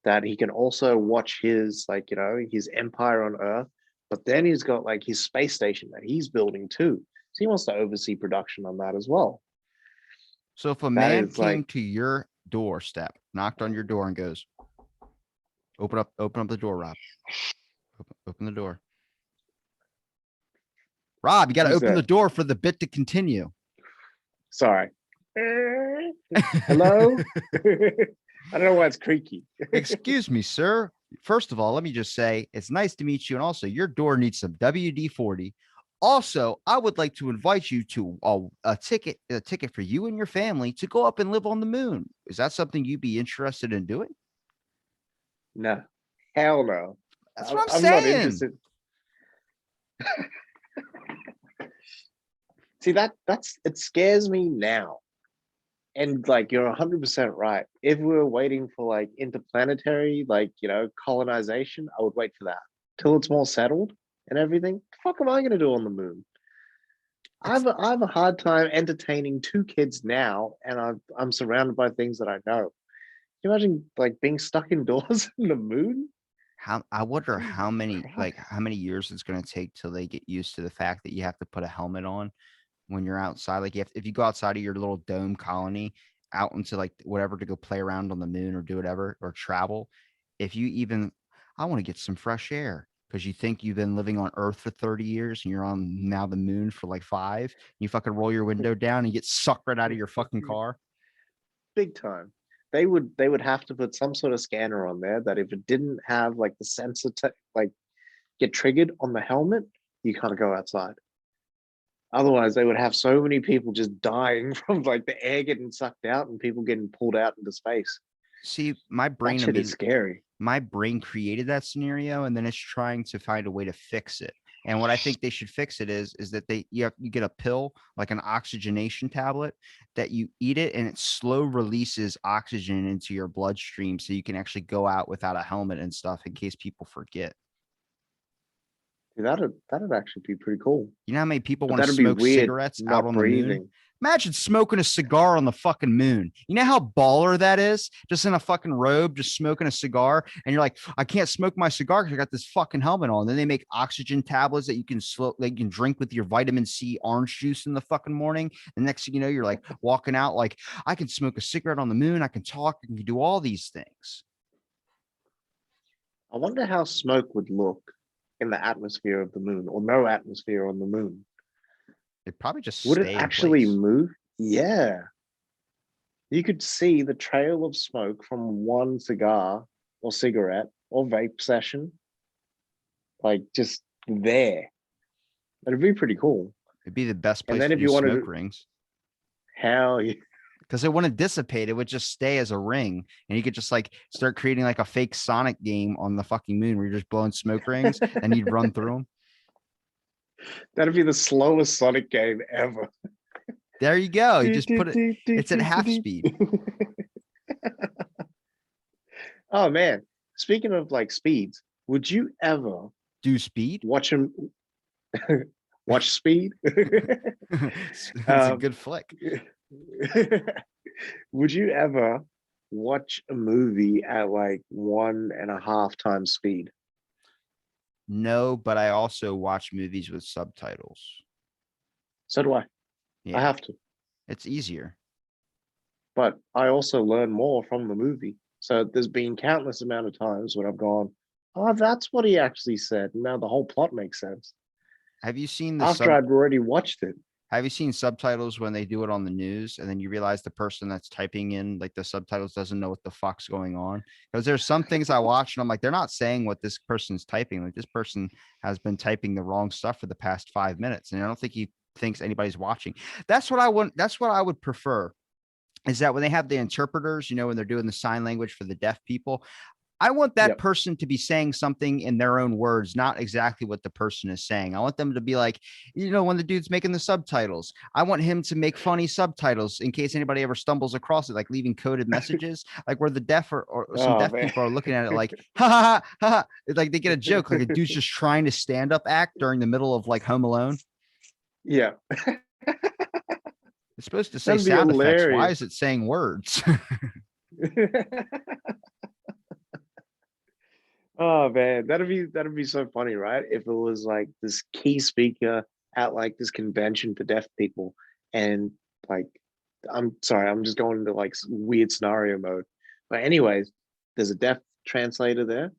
S2: that he can also watch his, like, his empire on Earth. But then he's got like his space station that he's building too. So he wants to oversee production on that as well.
S1: So if a
S2: That
S1: man
S2: is like,
S1: came to your doorstep, knocked on your door and goes, open up the door, Rob. Open the door. Rob, you got to
S2: who's
S1: open the
S2: that?
S1: door for the bit to continue.
S2: Sorry. Hello? I don't know why it's creaky.
S1: Excuse me, sir. First of all, let me just say it's nice to meet you. And also, your door needs some WD 40. Also, I would like to invite you to a ticket for you and your family to go up and live on the moon. Is that something you'd be interested in doing?
S2: No, hell no.
S1: That's what I'm
S2: I'm not
S1: saying.
S2: interested. See, that's it scares me now. And like you're 100% right. If we were waiting for like interplanetary, like, colonization, I would wait for that till it's more settled and everything. The fuck am I gonna do on the moon?
S1: It's
S2: I have a hard time entertaining two kids now, and I'm surrounded by things that I know. Can you imagine like being stuck indoors in the moon?
S1: how I wonder
S2: Jesus Christ.
S1: how many years it's going to take till they get used to the fact that you have to put a helmet on when you're outside. Like if you go outside of your little dome colony out into like whatever to go play around on the moon or do whatever or travel, if you even I want to get some fresh air because you think you've been living on Earth for 30 years and you're on now the moon for like 5, you fucking roll your window down and get sucked right out of your fucking car.
S2: Big time. They would have to put some sort of scanner on there that if it didn't have like the sensor to like get triggered on the helmet, you can't go outside. Otherwise, they would have so many people just dying from like the air getting sucked out and people getting pulled out into space.
S1: See,
S2: That shit is scary.
S1: my brain created that scenario and then it's trying to find a way to fix it. And what I think they should fix it is that you get a pill like an oxygenation tablet that you eat it and it slow releases oxygen into your bloodstream so you can actually go out without a helmet and stuff in case people forget.
S2: Dude, that'd actually be pretty cool.
S1: You know how many people
S2: But
S1: want to
S2: that'd be
S1: smoke
S2: weird
S1: cigarettes out
S2: not
S1: on the moon?
S2: breathing.
S1: Imagine smoking a cigar on the fucking moon. You know how baller that is? Just in a fucking robe, just smoking a cigar. And you're like, I can't smoke my cigar because I got this fucking helmet on. Then they make oxygen tablets that you can you can drink with your vitamin C orange juice in the fucking morning. The next thing you know, you're like walking out like, I can smoke a cigarette on the moon. I can talk. I can do all these things.
S2: I wonder how smoke would look in the atmosphere of the moon or no atmosphere on the moon.
S1: It probably just
S2: Would it
S1: stay in
S2: actually
S1: place.
S2: move? Yeah. You could see the trail of smoke from one cigar or cigarette or vape session, like just there. It'd be pretty cool.
S1: It'd be the best
S2: And
S1: place
S2: then
S1: to
S2: if
S1: do
S2: you wanted
S1: smoke
S2: to,
S1: rings.
S2: hell yeah.
S1: Because it wouldn't dissipate. It would just stay as a ring. And you could just like start creating like a fake Sonic game on the fucking moon where you're just blowing smoke rings and you'd run through them.
S2: That'd be the slowest Sonic game ever.
S1: There you go. You just put it, it's at half speed.
S2: Oh man. Speaking of like speeds, would you ever
S1: Do speed.
S2: watch him watch Speed?
S1: It's a
S2: um,
S1: good flick.
S2: would you ever watch a movie at like 1.5 times speed?
S1: No, but I also watch movies with subtitles.
S2: So do I. I
S1: Yeah,
S2: have to.
S1: it's easier.
S2: But I also learn more from the movie. So there's been countless amount of times when I've gone, oh, that's what he actually said. Now the whole plot makes sense.
S1: Have you seen the
S2: After
S1: sub?
S2: I'd already watched it.
S1: Have you seen subtitles when they do it on the news and then you realize the person that's typing in like the subtitles doesn't know what the fuck's going on? Because there's some things I watch and I'm like, they're not saying what this person's typing. Like this person has been typing the wrong stuff for the past 5 minutes. And I don't think he thinks anybody's watching. That's what I want. That's what I would prefer is that when they have the interpreters, when they're doing the sign language for the deaf people, I want that
S2: Yep.
S1: person to be saying something in their own words, not exactly what the person is saying. I want them to be like, when the dude's making the subtitles, I want him to make funny subtitles in case anybody ever stumbles across it, like leaving coded messages, like where the deaf or some
S2: Oh
S1: deaf
S2: man.
S1: people are looking at it like, ha ha ha ha. Ha. It's like they get a joke, like a dude's just trying to stand up act during the middle of like Home Alone.
S2: Yeah.
S1: It's supposed to say
S2: That'd be
S1: sound effects. Why
S2: hilarious.
S1: is it saying words?
S2: Oh man, that'd be so funny, right? If it was like this key speaker at like this convention for deaf people, and like, I'm sorry, I'm just going into like weird scenario mode. But anyways, there's a deaf translator there,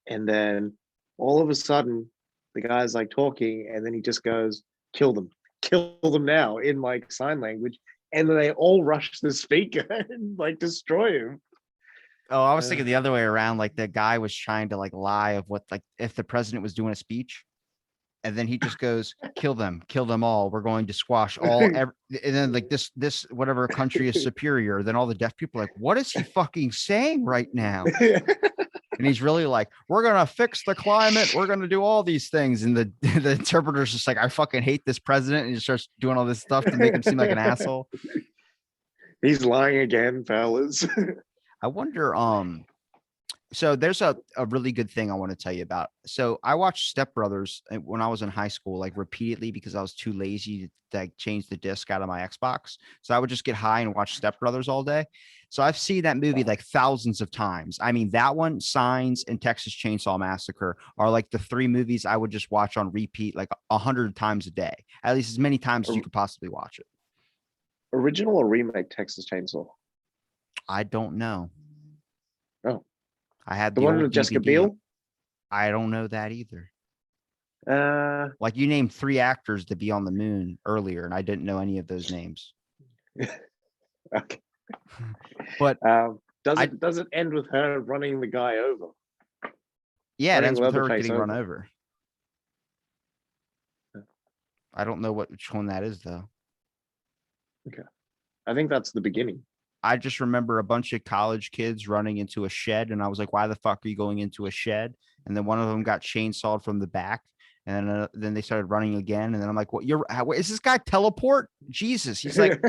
S2: and then all of a sudden, the guy's like talking, and then he just goes, kill them now," in like sign language, and then they all rush the speaker and like destroy him.
S1: Oh, I was
S2: Uh,
S1: thinking the other way around. Like the guy was trying to like lie of what, like if the president was doing a speech, and then he just goes, kill them all. We're going to squash and then like this whatever country is superior. Then all the deaf people are like, what is he fucking saying right now? And he's really like, we're gonna fix the climate. We're gonna do all these things. And the the interpreter's just like, I fucking hate this president, and he starts doing all this stuff to make him seem like an asshole.
S2: He's lying again, fellas.
S1: I wonder, so there's a really good thing I want to tell you about. So I watched Step Brothers when I was in high school, like repeatedly because I was too lazy to like change the disc out of my Xbox. So I would just get high and watch Step Brothers all day. So I've seen that movie like thousands of times. I mean, that one, Signs, and Texas Chainsaw Massacre are like the three movies I would just watch on repeat like 100 times a day, at least as many times as you could possibly watch it.
S2: Original or remake Texas Chainsaw?
S1: I don't know.
S2: Oh,
S1: I had
S2: the
S1: the
S2: one
S1: old
S2: with Jessica
S1: DVD.
S2: Biel.
S1: I don't know that either.
S2: Uh,
S1: Like you named three actors to be on the moon earlier, and I didn't know any of those names.
S2: okay.
S1: But
S2: Does
S1: I,
S2: it end with her running the guy over,
S1: yeah, it
S2: running
S1: ends with her
S2: Leatherface
S1: getting run
S2: over?
S1: over. I don't know which one that is though.
S2: Okay, I think that's the beginning.
S1: I just remember a bunch of college kids running into a shed, and I was like, "Why the fuck are you going into a shed?" And then one of them got chainsawed from the back, and then they started running again, and then I'm like, "What? Is this guy teleport? Jesus, he's like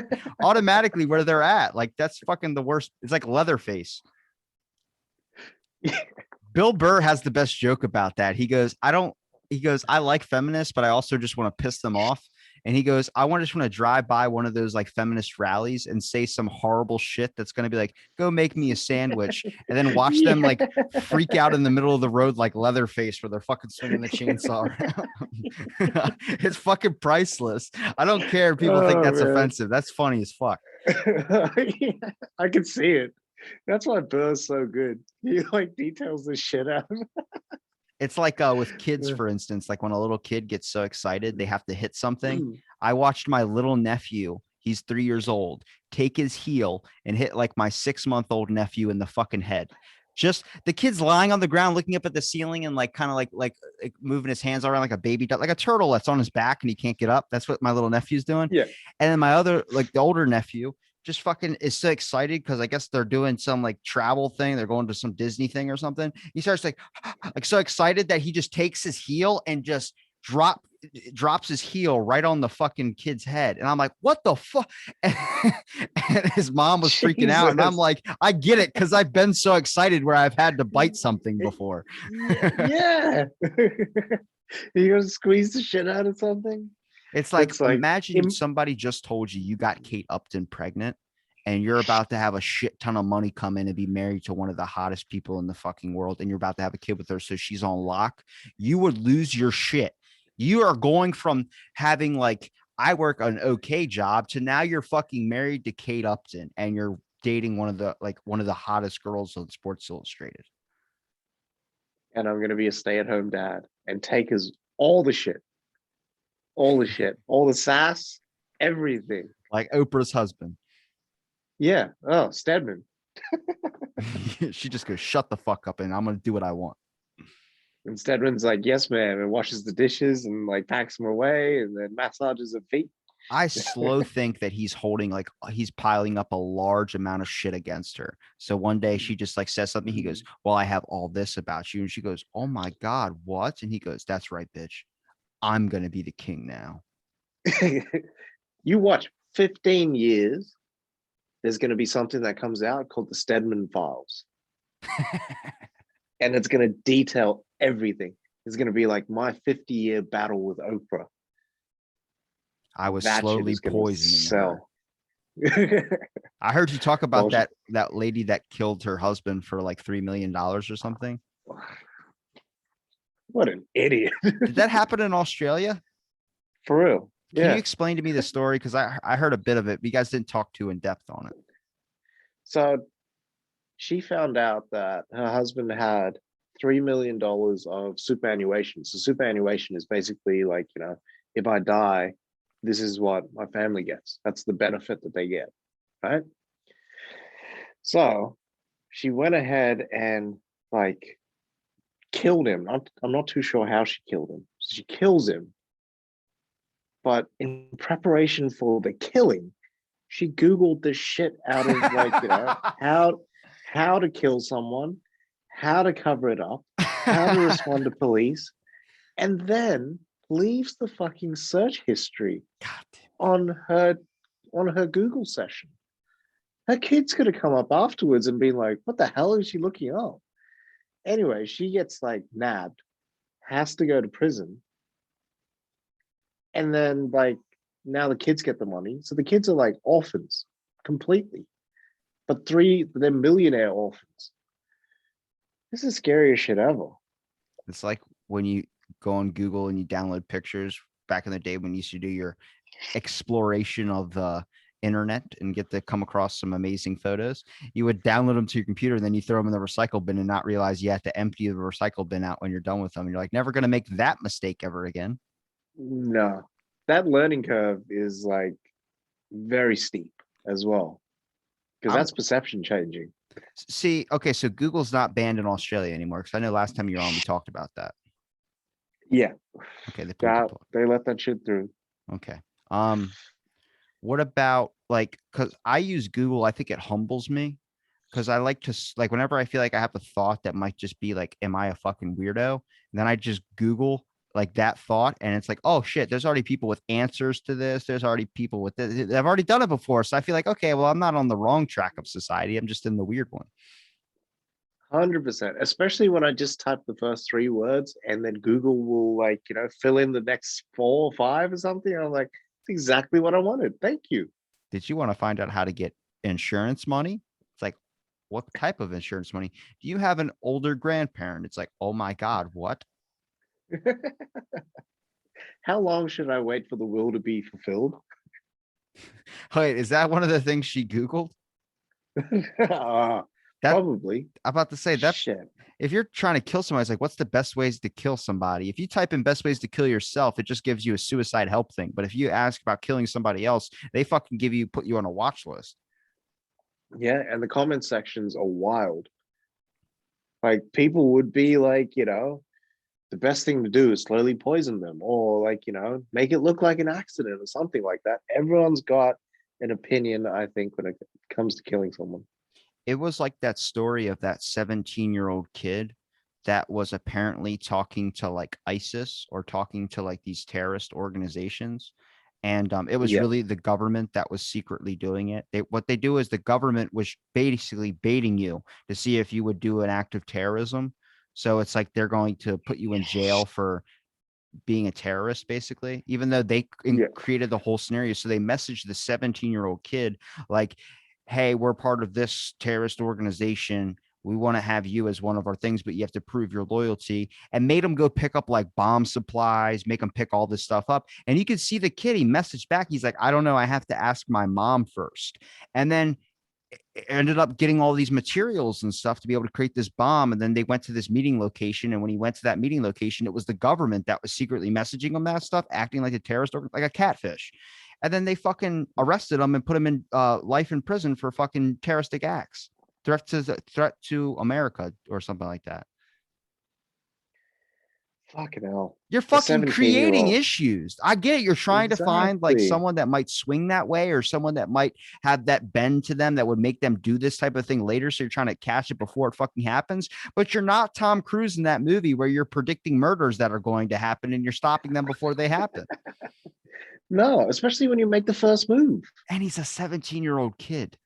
S1: automatically where they're at. Like that's fucking the worst. It's like Leatherface." Bill Burr has the best joke about that. He goes, I like feminists, but I also just want to piss them off. And he goes, just want to drive by one of those like feminist rallies and say some horrible shit that's going to be like, go make me a sandwich. And then watch them
S2: Yeah.
S1: like freak out in the middle of the road like Leatherface where they're fucking swinging the chainsaw around. It's fucking priceless. I don't care if people think
S2: Oh
S1: that's
S2: man.
S1: offensive. That's funny as fuck.
S2: Yeah, I can see it. That's why Burr's so good. He like details the shit out of
S1: It's like with kids,
S2: it.
S1: for instance, like when a little kid gets so excited, they have to hit something. I watched my little nephew, he's 3 years old, take his heel and hit like my 6-month-old nephew in the fucking head. Just the kid's lying on the ground, looking up at the ceiling and like kind of like moving his hands around like a baby duck, like a turtle that's on his back and he can't get up. That's what my little nephew's doing.
S2: Yeah.
S1: And then my other, like the older nephew, just fucking is so excited because I guess they're doing some like travel thing. They're going to some Disney thing or something. He starts like so excited that he just takes his heel and just drops his heel right on the fucking kid's head. And I'm like, what the fuck? And his mom was freaking out. And I'm
S2: Jesus.
S1: like, I get it because I've been so excited where I've had to bite something before.
S2: Yeah. You gonna squeeze the shit out of something?
S1: It's like,
S2: That's like
S1: imagine somebody just told you you got Kate Upton pregnant and you're about to have a shit ton of money come in and be married to one of the hottest people in the fucking world. And you're about to have a kid with her. So she's on lock. You would lose your shit. You are going from having like, I work an okay job to now you're fucking married to Kate Upton and you're dating one of the hottest girls on Sports Illustrated.
S2: and I'm gonna be a stay-at-home dad and take his all the shit, all the sass, everything.
S1: Like Oprah's husband.
S2: Yeah. Oh, Stedman.
S1: She just goes, shut the fuck up and I'm going to do what I want.
S2: And Stedman's like, yes, ma'am, and washes the dishes and like packs them away and then massages her feet.
S1: I slow think that he's holding like he's piling up a large amount of shit against her. So one day she just like says something. He goes, "Well, I have all this about you," and she goes, "Oh my god, what?" And he goes, "That's right, bitch. I'm gonna be the king now."
S2: You watch 15 years, there's going to be something that comes out called the Stedman Files, and it's going to detail everything. It's going to be like my 50-year battle with Oprah.
S1: I was
S2: That shit
S1: slowly
S2: is going to
S1: poisoning her.
S2: sell.
S1: I heard you talk about
S2: Well,
S1: that lady that killed her husband for like $3 million or something.
S2: what an idiot.
S1: Did that happen in Australia?
S2: For real.
S1: Can you
S2: Yeah.
S1: explain to me the story? Because I heard a bit of it, but you guys didn't talk too in depth on it.
S2: So she found out that her husband had $3 million of superannuation. So superannuation is basically like, if I die, this is what my family gets. That's the benefit that they get, right? So she went ahead and like killed him. I'm not too sure how she killed him. She kills him, but in preparation for the killing, she Googled the shit out of like, how to kill someone, how to cover it up, how to respond to police, and then leaves the fucking search history
S1: God damn.
S2: on her Google session. Her kid's gonna come up afterwards and be like, what the hell is she looking up? Anyway, she gets like nabbed, has to go to prison, and then like now the kids get the money. So the kids are like orphans completely. But they're millionaire orphans. This is the scariest shit ever.
S1: It's like when you go on Google and you download pictures back in the day when you used to do your exploration of the internet and get to come across some amazing photos. You would download them to your computer and then you throw them in the recycle bin and not realize you have to empty the recycle bin out when you're done with them. You're like, never going to make that mistake ever again.
S2: No, that learning curve is like very steep as well because
S1: I'm
S2: that's perception changing.
S1: see, okay, so Google's not banned in Australia anymore because I know last time you were on, we talked about that.
S2: Yeah,
S1: Okay, they pulled the
S2: that
S1: plug.
S2: they let that shit through.
S1: Okay. What about like because I use Google, I think it humbles me because I like to like whenever I feel like I have a thought that might just be like, am I a fucking weirdo? And then I just Google like that thought, and it's like, oh shit, there's already people with answers to this. There's already people with this. I've already done it before. So I feel like, okay, well, I'm not on the wrong track of society. I'm just in the weird one.
S2: 100%, especially when I just type the first three words and then Google will like, fill in the next four or five or something. I'm like, it's exactly what I wanted. Thank you.
S1: Did you want to find out how to get insurance money? It's like, what type of insurance money? Do you have an older grandparent? It's like, oh my God, what?
S2: How long should I wait for the will to be fulfilled?
S1: Wait, is that one of the things she Googled? That
S2: Probably.
S1: I'm about to say that
S2: Shit.
S1: if you're trying to kill somebody, it's like, what's the best ways to kill somebody? If you type in best ways to kill yourself, it just gives you a suicide help thing. But if you ask about killing somebody else, they fucking put you on a watch list.
S2: Yeah, and the comment sections are wild. Like people would be like, the best thing to do is slowly poison them or like, make it look like an accident or something like that. Everyone's got an opinion, I think, when it comes to killing someone.
S1: It was like that story of that 17-year-old kid that was apparently talking to like ISIS or talking to like these terrorist organizations. And it was
S2: Yeah.
S1: really the government that was secretly doing it. What they do is the government was basically baiting you to see if you would do an act of terrorism. So it's like they're going to put you in jail for being a terrorist, basically, even though they
S2: Yeah.
S1: created the whole scenario. So they messaged the 17-year-old kid, like, hey, we're part of this terrorist organization. We want to have you as one of our things, but you have to prove your loyalty, and made him go pick up like bomb supplies, make him pick all this stuff up. And you could see the kid, he messaged back. He's like, I don't know. I have to ask my mom first. And then ended up getting all these materials and stuff to be able to create this bomb. And then they went to this meeting location. And when he went to that meeting location, it was the government that was secretly messaging him that stuff, acting like a terrorist, like a catfish. And then they fucking arrested him and put him in life in prison for fucking terroristic acts, threat to America or something like that.
S2: Fucking hell.
S1: You're
S2: A
S1: fucking
S2: 17-year
S1: creating
S2: old.
S1: issues. I get it. You're trying to find like
S2: Exactly.
S1: someone that might swing that way or someone that might have that bend to them that would make them do this type of thing later. So you're trying to catch it before it fucking happens. But you're not Tom Cruise in that movie where you're predicting murders that are going to happen and you're stopping them before they happen.
S2: No, especially when you make the first move.
S1: And he's a 17-year-old kid.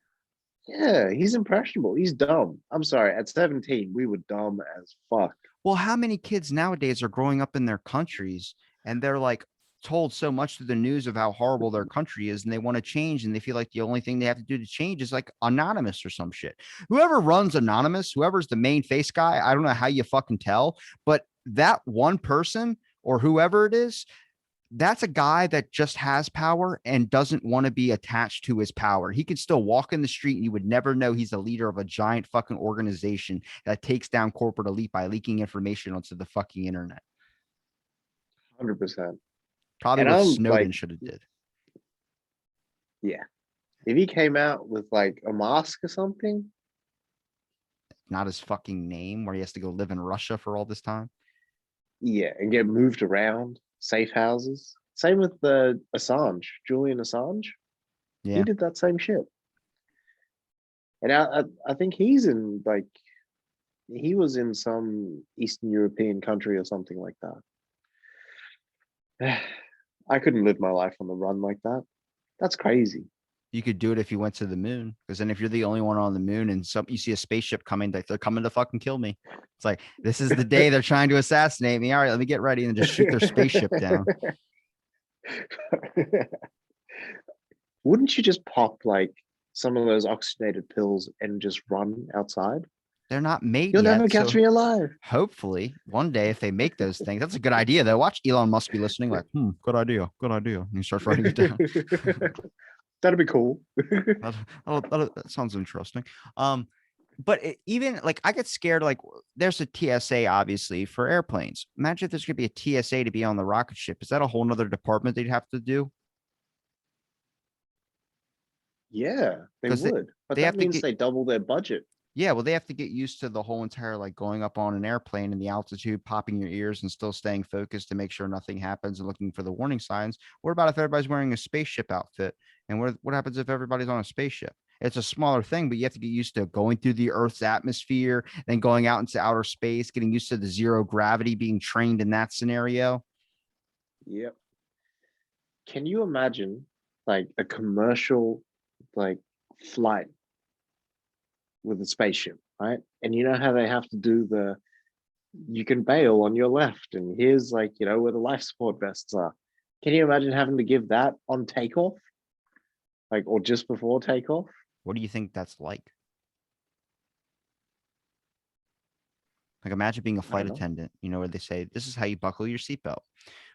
S2: Yeah, he's impressionable. He's dumb. I'm sorry. At 17, we were dumb as fuck.
S1: Well, how many kids nowadays are growing up in their countries and they're like told so much through the news of how horrible their country is and they want to change and they feel like the only thing they have to do to change is like anonymous or some shit. Whoever runs anonymous, whoever's the main face guy, I don't know how you fucking tell, but that one person or whoever it is, that's a guy that just has power and doesn't want to be attached to his power. He could still walk in the street and you would never know he's a leader of a giant fucking organization that takes down corporate elite by leaking information onto the fucking internet.
S2: 100%.
S1: Probably
S2: And
S1: what
S2: I'm
S1: Snowden
S2: like,
S1: should have did.
S2: yeah. If he came out with like a mask or something,
S1: Not his fucking name where he has to go live in Russia for all this time.
S2: yeah, and get moved around, safe houses. Same with the Assange, Julian Assange. He
S1: Yeah.
S2: did that same shit. And I think he's in like he was in some Eastern European country or something like that. I couldn't live my life on the run like that. That's crazy.
S1: You could do it if you went to the moon. Because then if you're the only one on the moon and some you see a spaceship coming, like they're coming to fucking kill me. It's like this is the day they're trying to assassinate me. All right, let me get ready and just shoot their spaceship down.
S2: Wouldn't you just pop like some of those oxygenated pills and just run outside?
S1: They're not made
S2: You'll never
S1: yet.
S2: catch
S1: So
S2: me alive.
S1: hopefully one day if they make those things, that's a good idea though. Watch Elon Musk be listening, like, good idea, good idea. And he starts writing it down.
S2: That'd be cool.
S1: That sounds interesting. But even like I get scared, like there's a TSA obviously for airplanes. Imagine if there's gonna be a TSA to be on the rocket ship. Is that a whole nother department they'd have to do?
S2: Yeah, they
S1: Because
S2: would. But
S1: they
S2: that
S1: have to
S2: means
S1: get
S2: they double their budget.
S1: yeah, well, they have to get used to the whole entire like going up on an airplane and the altitude, popping your ears and still staying focused to make sure nothing happens and looking for the warning signs. What about if everybody's wearing a spaceship outfit? And what happens if everybody's on a spaceship? It's a smaller thing, but you have to get used to going through the Earth's atmosphere, then going out into outer space, getting used to the zero gravity, being trained in that scenario.
S2: Yep. Can you imagine like a commercial like flight with a spaceship, right? And you know how they have to do the you can bail on your left, and here's like, you know, where the life support vests are. Can you imagine having to give that on takeoff? Like, or just before takeoff?
S1: What do you think that's like? Like imagine being a
S2: I
S1: flight
S2: don't know.
S1: attendant, where they say, this is how you buckle your seatbelt.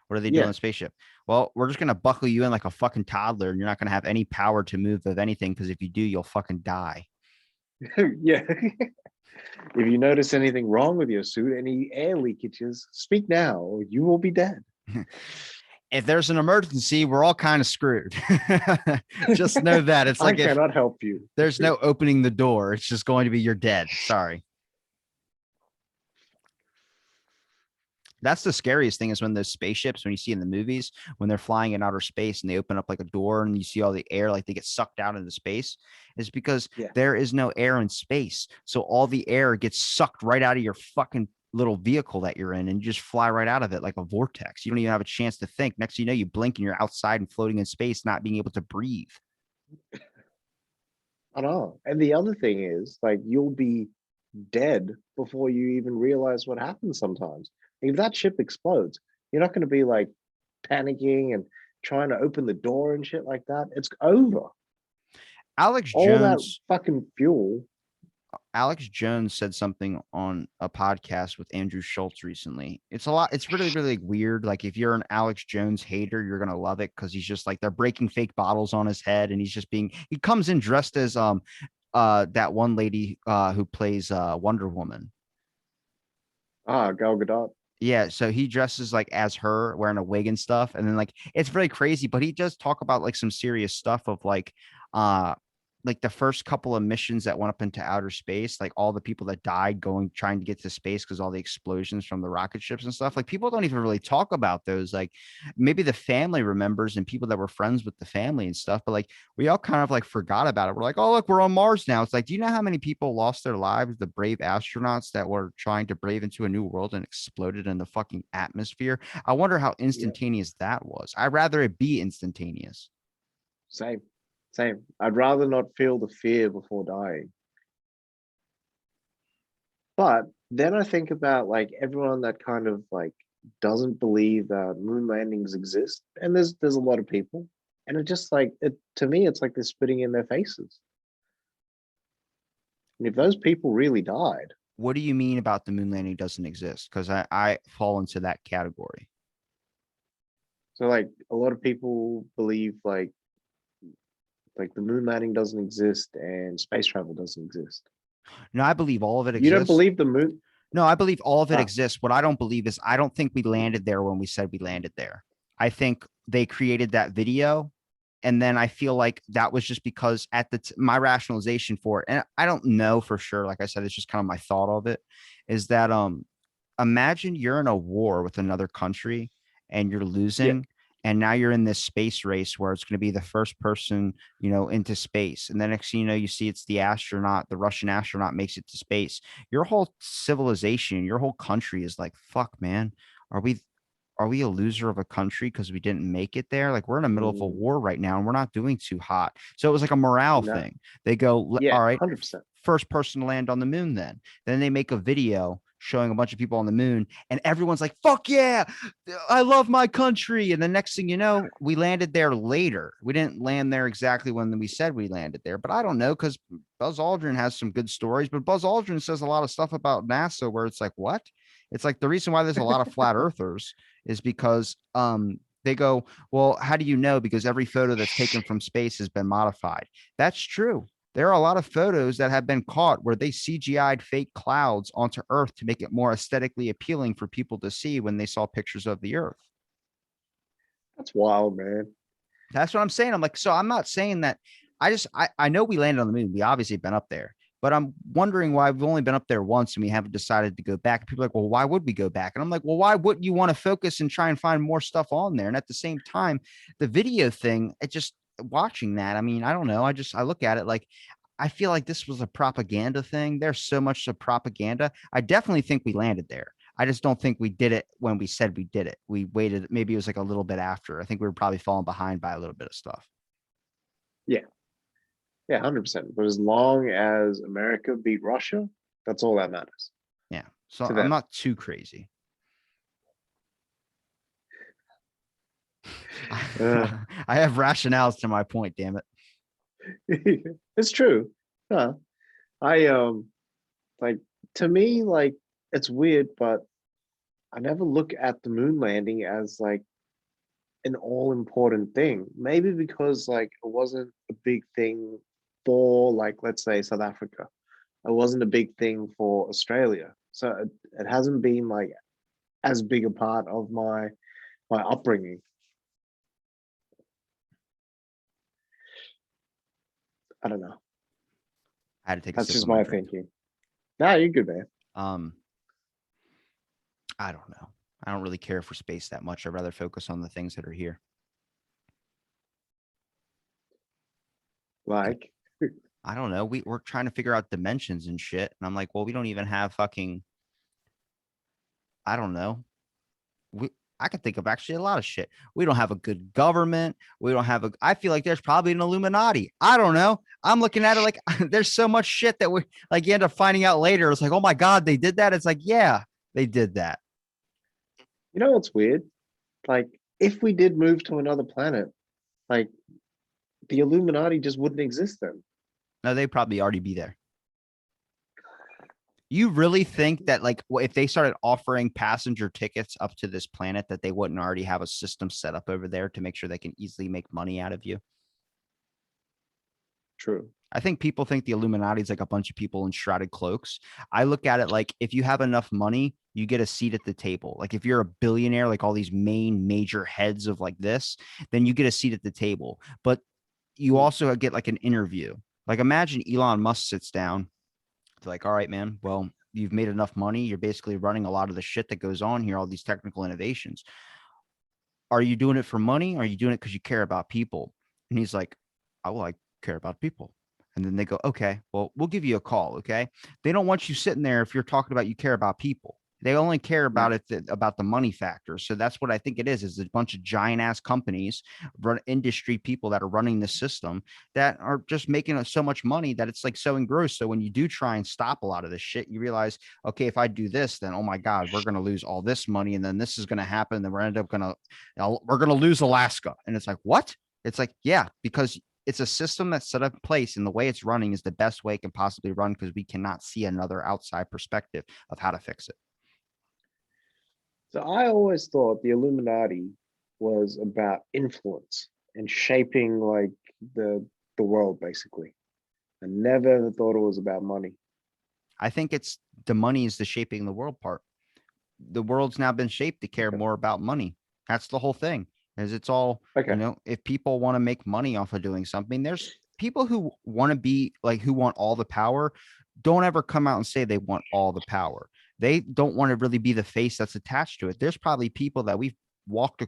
S1: What do they do on
S2: Yeah.
S1: the spaceship? Well, we're just gonna buckle you in like a fucking toddler, and you're not gonna have any power to move of anything because if you do, you'll fucking die.
S2: Yeah. If you notice anything wrong with your suit, any air leakages, speak now or you will be dead.
S1: If there's an emergency, we're all kind of screwed. Just know that it's
S2: I
S1: like if
S2: cannot help you.
S1: there's no opening the door, it's just going to be you're dead. Sorry. That's the scariest thing is when those spaceships, when you see in the movies, when they're flying in outer space and they open up like a door and you see all the air, like they get sucked out into space, is because
S2: Yeah.
S1: there is no air in space. So all the air gets sucked right out of your fucking little vehicle that you're in and you just fly right out of it like a vortex. You don't even have a chance to think. Next thing you know, you blink and you're outside and floating in space, not being able to breathe.
S2: I know. And the other thing is, like, you'll be dead before you even realize what happens sometimes. If that ship explodes, you're not going to be like panicking and trying to open the door and shit like that. It's over.
S1: Alex
S2: All that
S1: Jones
S2: fucking fuel.
S1: Alex Jones said something on a podcast with Andrew Schultz recently. It's a lot. It's really, really weird. Like if you're an Alex Jones hater, you're gonna love it because he's just like they're breaking fake bottles on his head, and he comes in dressed as that one lady who plays Wonder Woman.
S2: Gal Gadot.
S1: Yeah, so he dresses like as her, wearing a wig and stuff, and then like it's very crazy. But he does talk about like some serious stuff of like like the first couple of missions that went up into outer space, like all the people that died going trying to get to space because all the explosions from the rocket ships and stuff, like people don't even really talk about those. Like maybe the family remembers and people that were friends with the family and stuff, but like we all kind of like forgot about it. We're like, oh look, we're on Mars now. It's like, do you know how many people lost their lives? The brave astronauts that were trying to brave into a new world and exploded in the fucking atmosphere. I wonder how
S2: Yeah,
S1: instantaneous that was. I'd rather it be instantaneous.
S2: same, same. I'd rather not feel the fear before dying. But then I think about like everyone that kind of like doesn't believe that moon landings exist, and there's a lot of people, and it just like it to me, it's like they're spitting in their faces. And if those people really died,
S1: What do you mean about the moon landing doesn't exist? Because I fall into that category.
S2: so like a lot of people believe like the moon landing doesn't exist and space travel doesn't exist.
S1: No, I believe all of it
S2: You don't
S1: exists.
S2: believe the moon?
S1: No, I believe all of it
S2: Ah,
S1: exists. What I don't believe is I don't think we landed there when we said we landed there. I think they created that video. And then I feel like that was just because at my rationalization for it, and I don't know for sure. Like I said, it's just kind of my thought of it is that imagine you're in a war with another country and you're
S2: yeah.
S1: losing, and now you're in this space race where it's going to be the first person, into space, and the next thing you know, you see it's the Russian astronaut makes it to space. Your whole civilization, your whole country is like, fuck, man, are we are we a loser of a country because we didn't make it there? Like we're in the middle of a
S2: Mm,
S1: war right now and we're not doing too hot. So it was like a morale
S2: no.
S1: thing. They go,
S2: Yeah,
S1: all right,
S2: 100%.
S1: first person to land on the moon then. Then they make a video showing a bunch of people on the moon and everyone's like, fuck yeah, I love my country. And the next thing you know, we landed there later. We didn't land there exactly when we said we landed there, but I don't know because Buzz Aldrin has some good stories, but Buzz Aldrin says a lot of stuff about NASA where it's like, what? It's like the reason why there's a lot of flat earthers is because they go, well, how do you know? Because every photo that's taken from space has been modified. That's true. There are a lot of photos that have been caught where they CGI'd fake clouds onto Earth to make it more aesthetically appealing for people to see when they saw pictures of the Earth.
S2: That's wild, man.
S1: That's what I'm saying. I'm like, so I'm not saying that. I know we landed on the moon. We obviously been up there, but I'm wondering why we've only been up there once and we haven't decided to go back. And people are like, well, why would we go back? And I'm like, well, why wouldn't you want to focus and try and find more stuff on there? And at the same time, the video thing, it just watching that. I mean, I don't know. I look at it like I feel like this was a propaganda thing. There's so much of propaganda. I definitely think we landed there. I just don't think we did it when we said we did it. We waited. Maybe it was like a little bit after. I think we were probably falling behind by a little bit of stuff.
S2: Yeah, yeah, 100%. But as long as America beat Russia, that's all that matters
S1: Yeah. So
S2: to
S1: I'm
S2: them.
S1: not too crazy.
S2: Uh,
S1: I have rationales to my point, damn it.
S2: it's true. Huh. I like to me like it's weird, but I never look at the moon landing as like an all important thing. Maybe because like it wasn't a big thing for like let's say South Africa. It wasn't a big thing for Australia. So it hasn't been like as big a part of my upbringing. I don't know.
S1: I had to take a
S2: That's
S1: sip
S2: just
S1: of my
S2: my
S1: drink.
S2: thinking. Nah, you're good, man.
S1: Um, I don't know. I don't really care for space that much. I'd rather focus on the things that are here. Like,
S2: Like,
S1: I don't know. We're trying to figure out dimensions and shit. And I'm like, well, we don't even have fucking, I don't know. We I can think of actually a lot of shit. We don't have a good government. We don't have a I feel like there's probably an Illuminati. I don't know. I'm looking at it like there's so much shit that we like you end up finding out later. It's like, oh my God, they did that. It's like, yeah, they did that.
S2: you know what's weird? Like, if we did move to another planet, like the Illuminati just wouldn't exist then.
S1: No, they probably already be there. You really think that like if they started offering passenger tickets up to this planet that they wouldn't already have a system set up over there to make sure they can easily make money out of you?
S2: True.
S1: I think people think the Illuminati is like a bunch of people in shrouded cloaks. I look at it like if you have enough money, you get a seat at the table. Like if you're a billionaire, like all these main major heads of like this, then you get a seat at the table. But you
S2: Mm,
S1: also get like an interview. Like imagine Elon Musk sits down, they're like, all right, man, well, you've made enough money. You're basically running a lot of the shit that goes on here, all these technical innovations. Are you doing it for money? Or are you doing it because you care about people? And he's like, I will like care about people. And then they go, okay, well, we'll give you a call. Okay. They don't want you sitting there if you're talking about you care about people. They only care
S2: Mm.
S1: about it about the money factor. So that's what I think it is a bunch of giant ass companies, run industry people that are running the system that are just making so much money that it's like so engrossed. So when you do try and stop a lot of this shit, you realize, okay, if I do this, then oh my God, we're going to lose all this money. And then this is going to happen. Then we're end up going to we're going to lose Alaska. And it's like, what? It's like, yeah, because it's a system that's set up in place and the way it's running is the best way it can possibly run because we cannot see another outside perspective of how to fix it.
S2: So I always thought the Illuminati was about influence and shaping like the the world basically. I never ever thought it was about money.
S1: I think it's the money is the shaping the world part. The world's now been shaped to care
S2: Okay.
S1: more about money. That's the whole thing. Is it's all,
S2: Okay.
S1: if people want to make money off of doing something, there's people who want to be like who want all the power, don't ever come out and say they want all the power. They don't want to really be the face that's attached to it. There's probably people that we've walked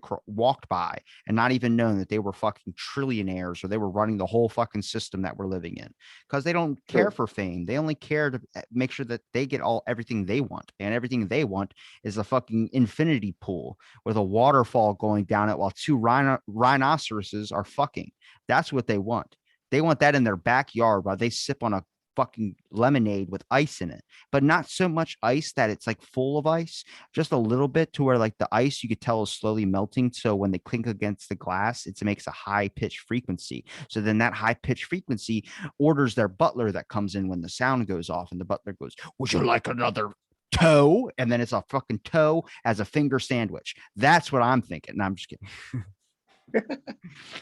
S1: by and not even known that they were fucking trillionaires or they were running the whole fucking system that we're living in because they don't care
S2: Sure.
S1: for fame. They only care to make sure that they get everything they want, and everything they want is a fucking infinity pool with a waterfall going down it while two rhinoceroses are fucking. That's what they want. They want that in their backyard while they sip on a fucking lemonade with ice in it, but not so much ice that it's like full of ice, just a little bit to where like the ice you could tell is slowly melting. So when they clink against the glass, it makes a high pitched frequency. So then that high pitched frequency orders their butler that comes in when the sound goes off, and the butler goes, "Would you like another toe?" And then it's a fucking toe as a finger sandwich. That's what I'm thinking. No, I'm just kidding.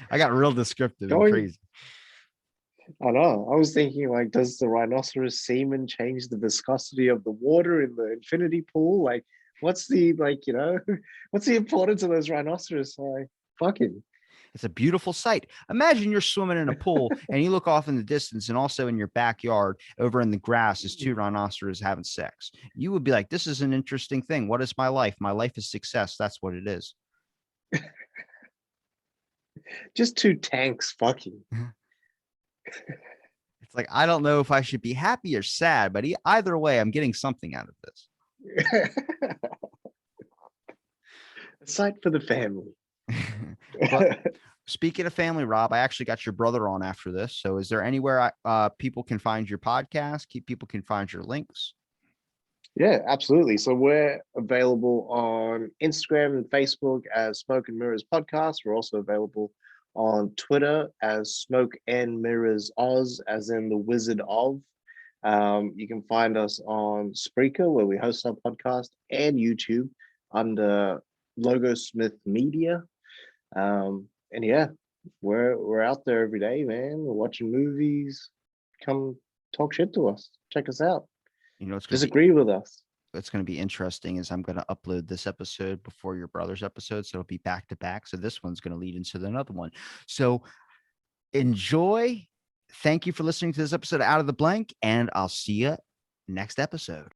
S1: I got real descriptive and
S2: Going,
S1: crazy.
S2: I know. I was thinking like, does the rhinoceros semen change the viscosity of the water in the infinity pool? Like, what's the like, what's the importance of those rhinoceros? Like, fucking.
S1: It's a beautiful sight. Imagine you're swimming in a pool and you look off in the distance, and also in your backyard over in the grass is two rhinoceros having sex. You would be like, this is an interesting thing. What is my life? My life is success. That's what it is.
S2: Just two tanks fucking.
S1: It's like, I don't know if I should be happy or sad, but either way, I'm getting something out of this.
S2: A sight for the family.
S1: But speaking of family, Rob, I actually got your brother on after this. So is there anywhere people can find your podcast? People can find your links?
S2: Yeah, absolutely. So we're available on Instagram and Facebook as Smoke and Mirrors Podcast. We're also available on Twitter as Smoke and Mirrors Oz, as in the Wizard of. You can find us on Spreaker, where we host our podcast, and YouTube under Logo Smith Media. And yeah, we're out there every day, man. We're watching movies. Come talk shit to us. Check us out.
S1: It's going to be
S2: Disagree with us.
S1: what's going to be interesting is I'm going to upload this episode before your brother's episode, so it'll be back to back. So this one's going to lead into another one. So enjoy. Thank you for listening to this episode of Out of the Blank, and I'll see you next episode.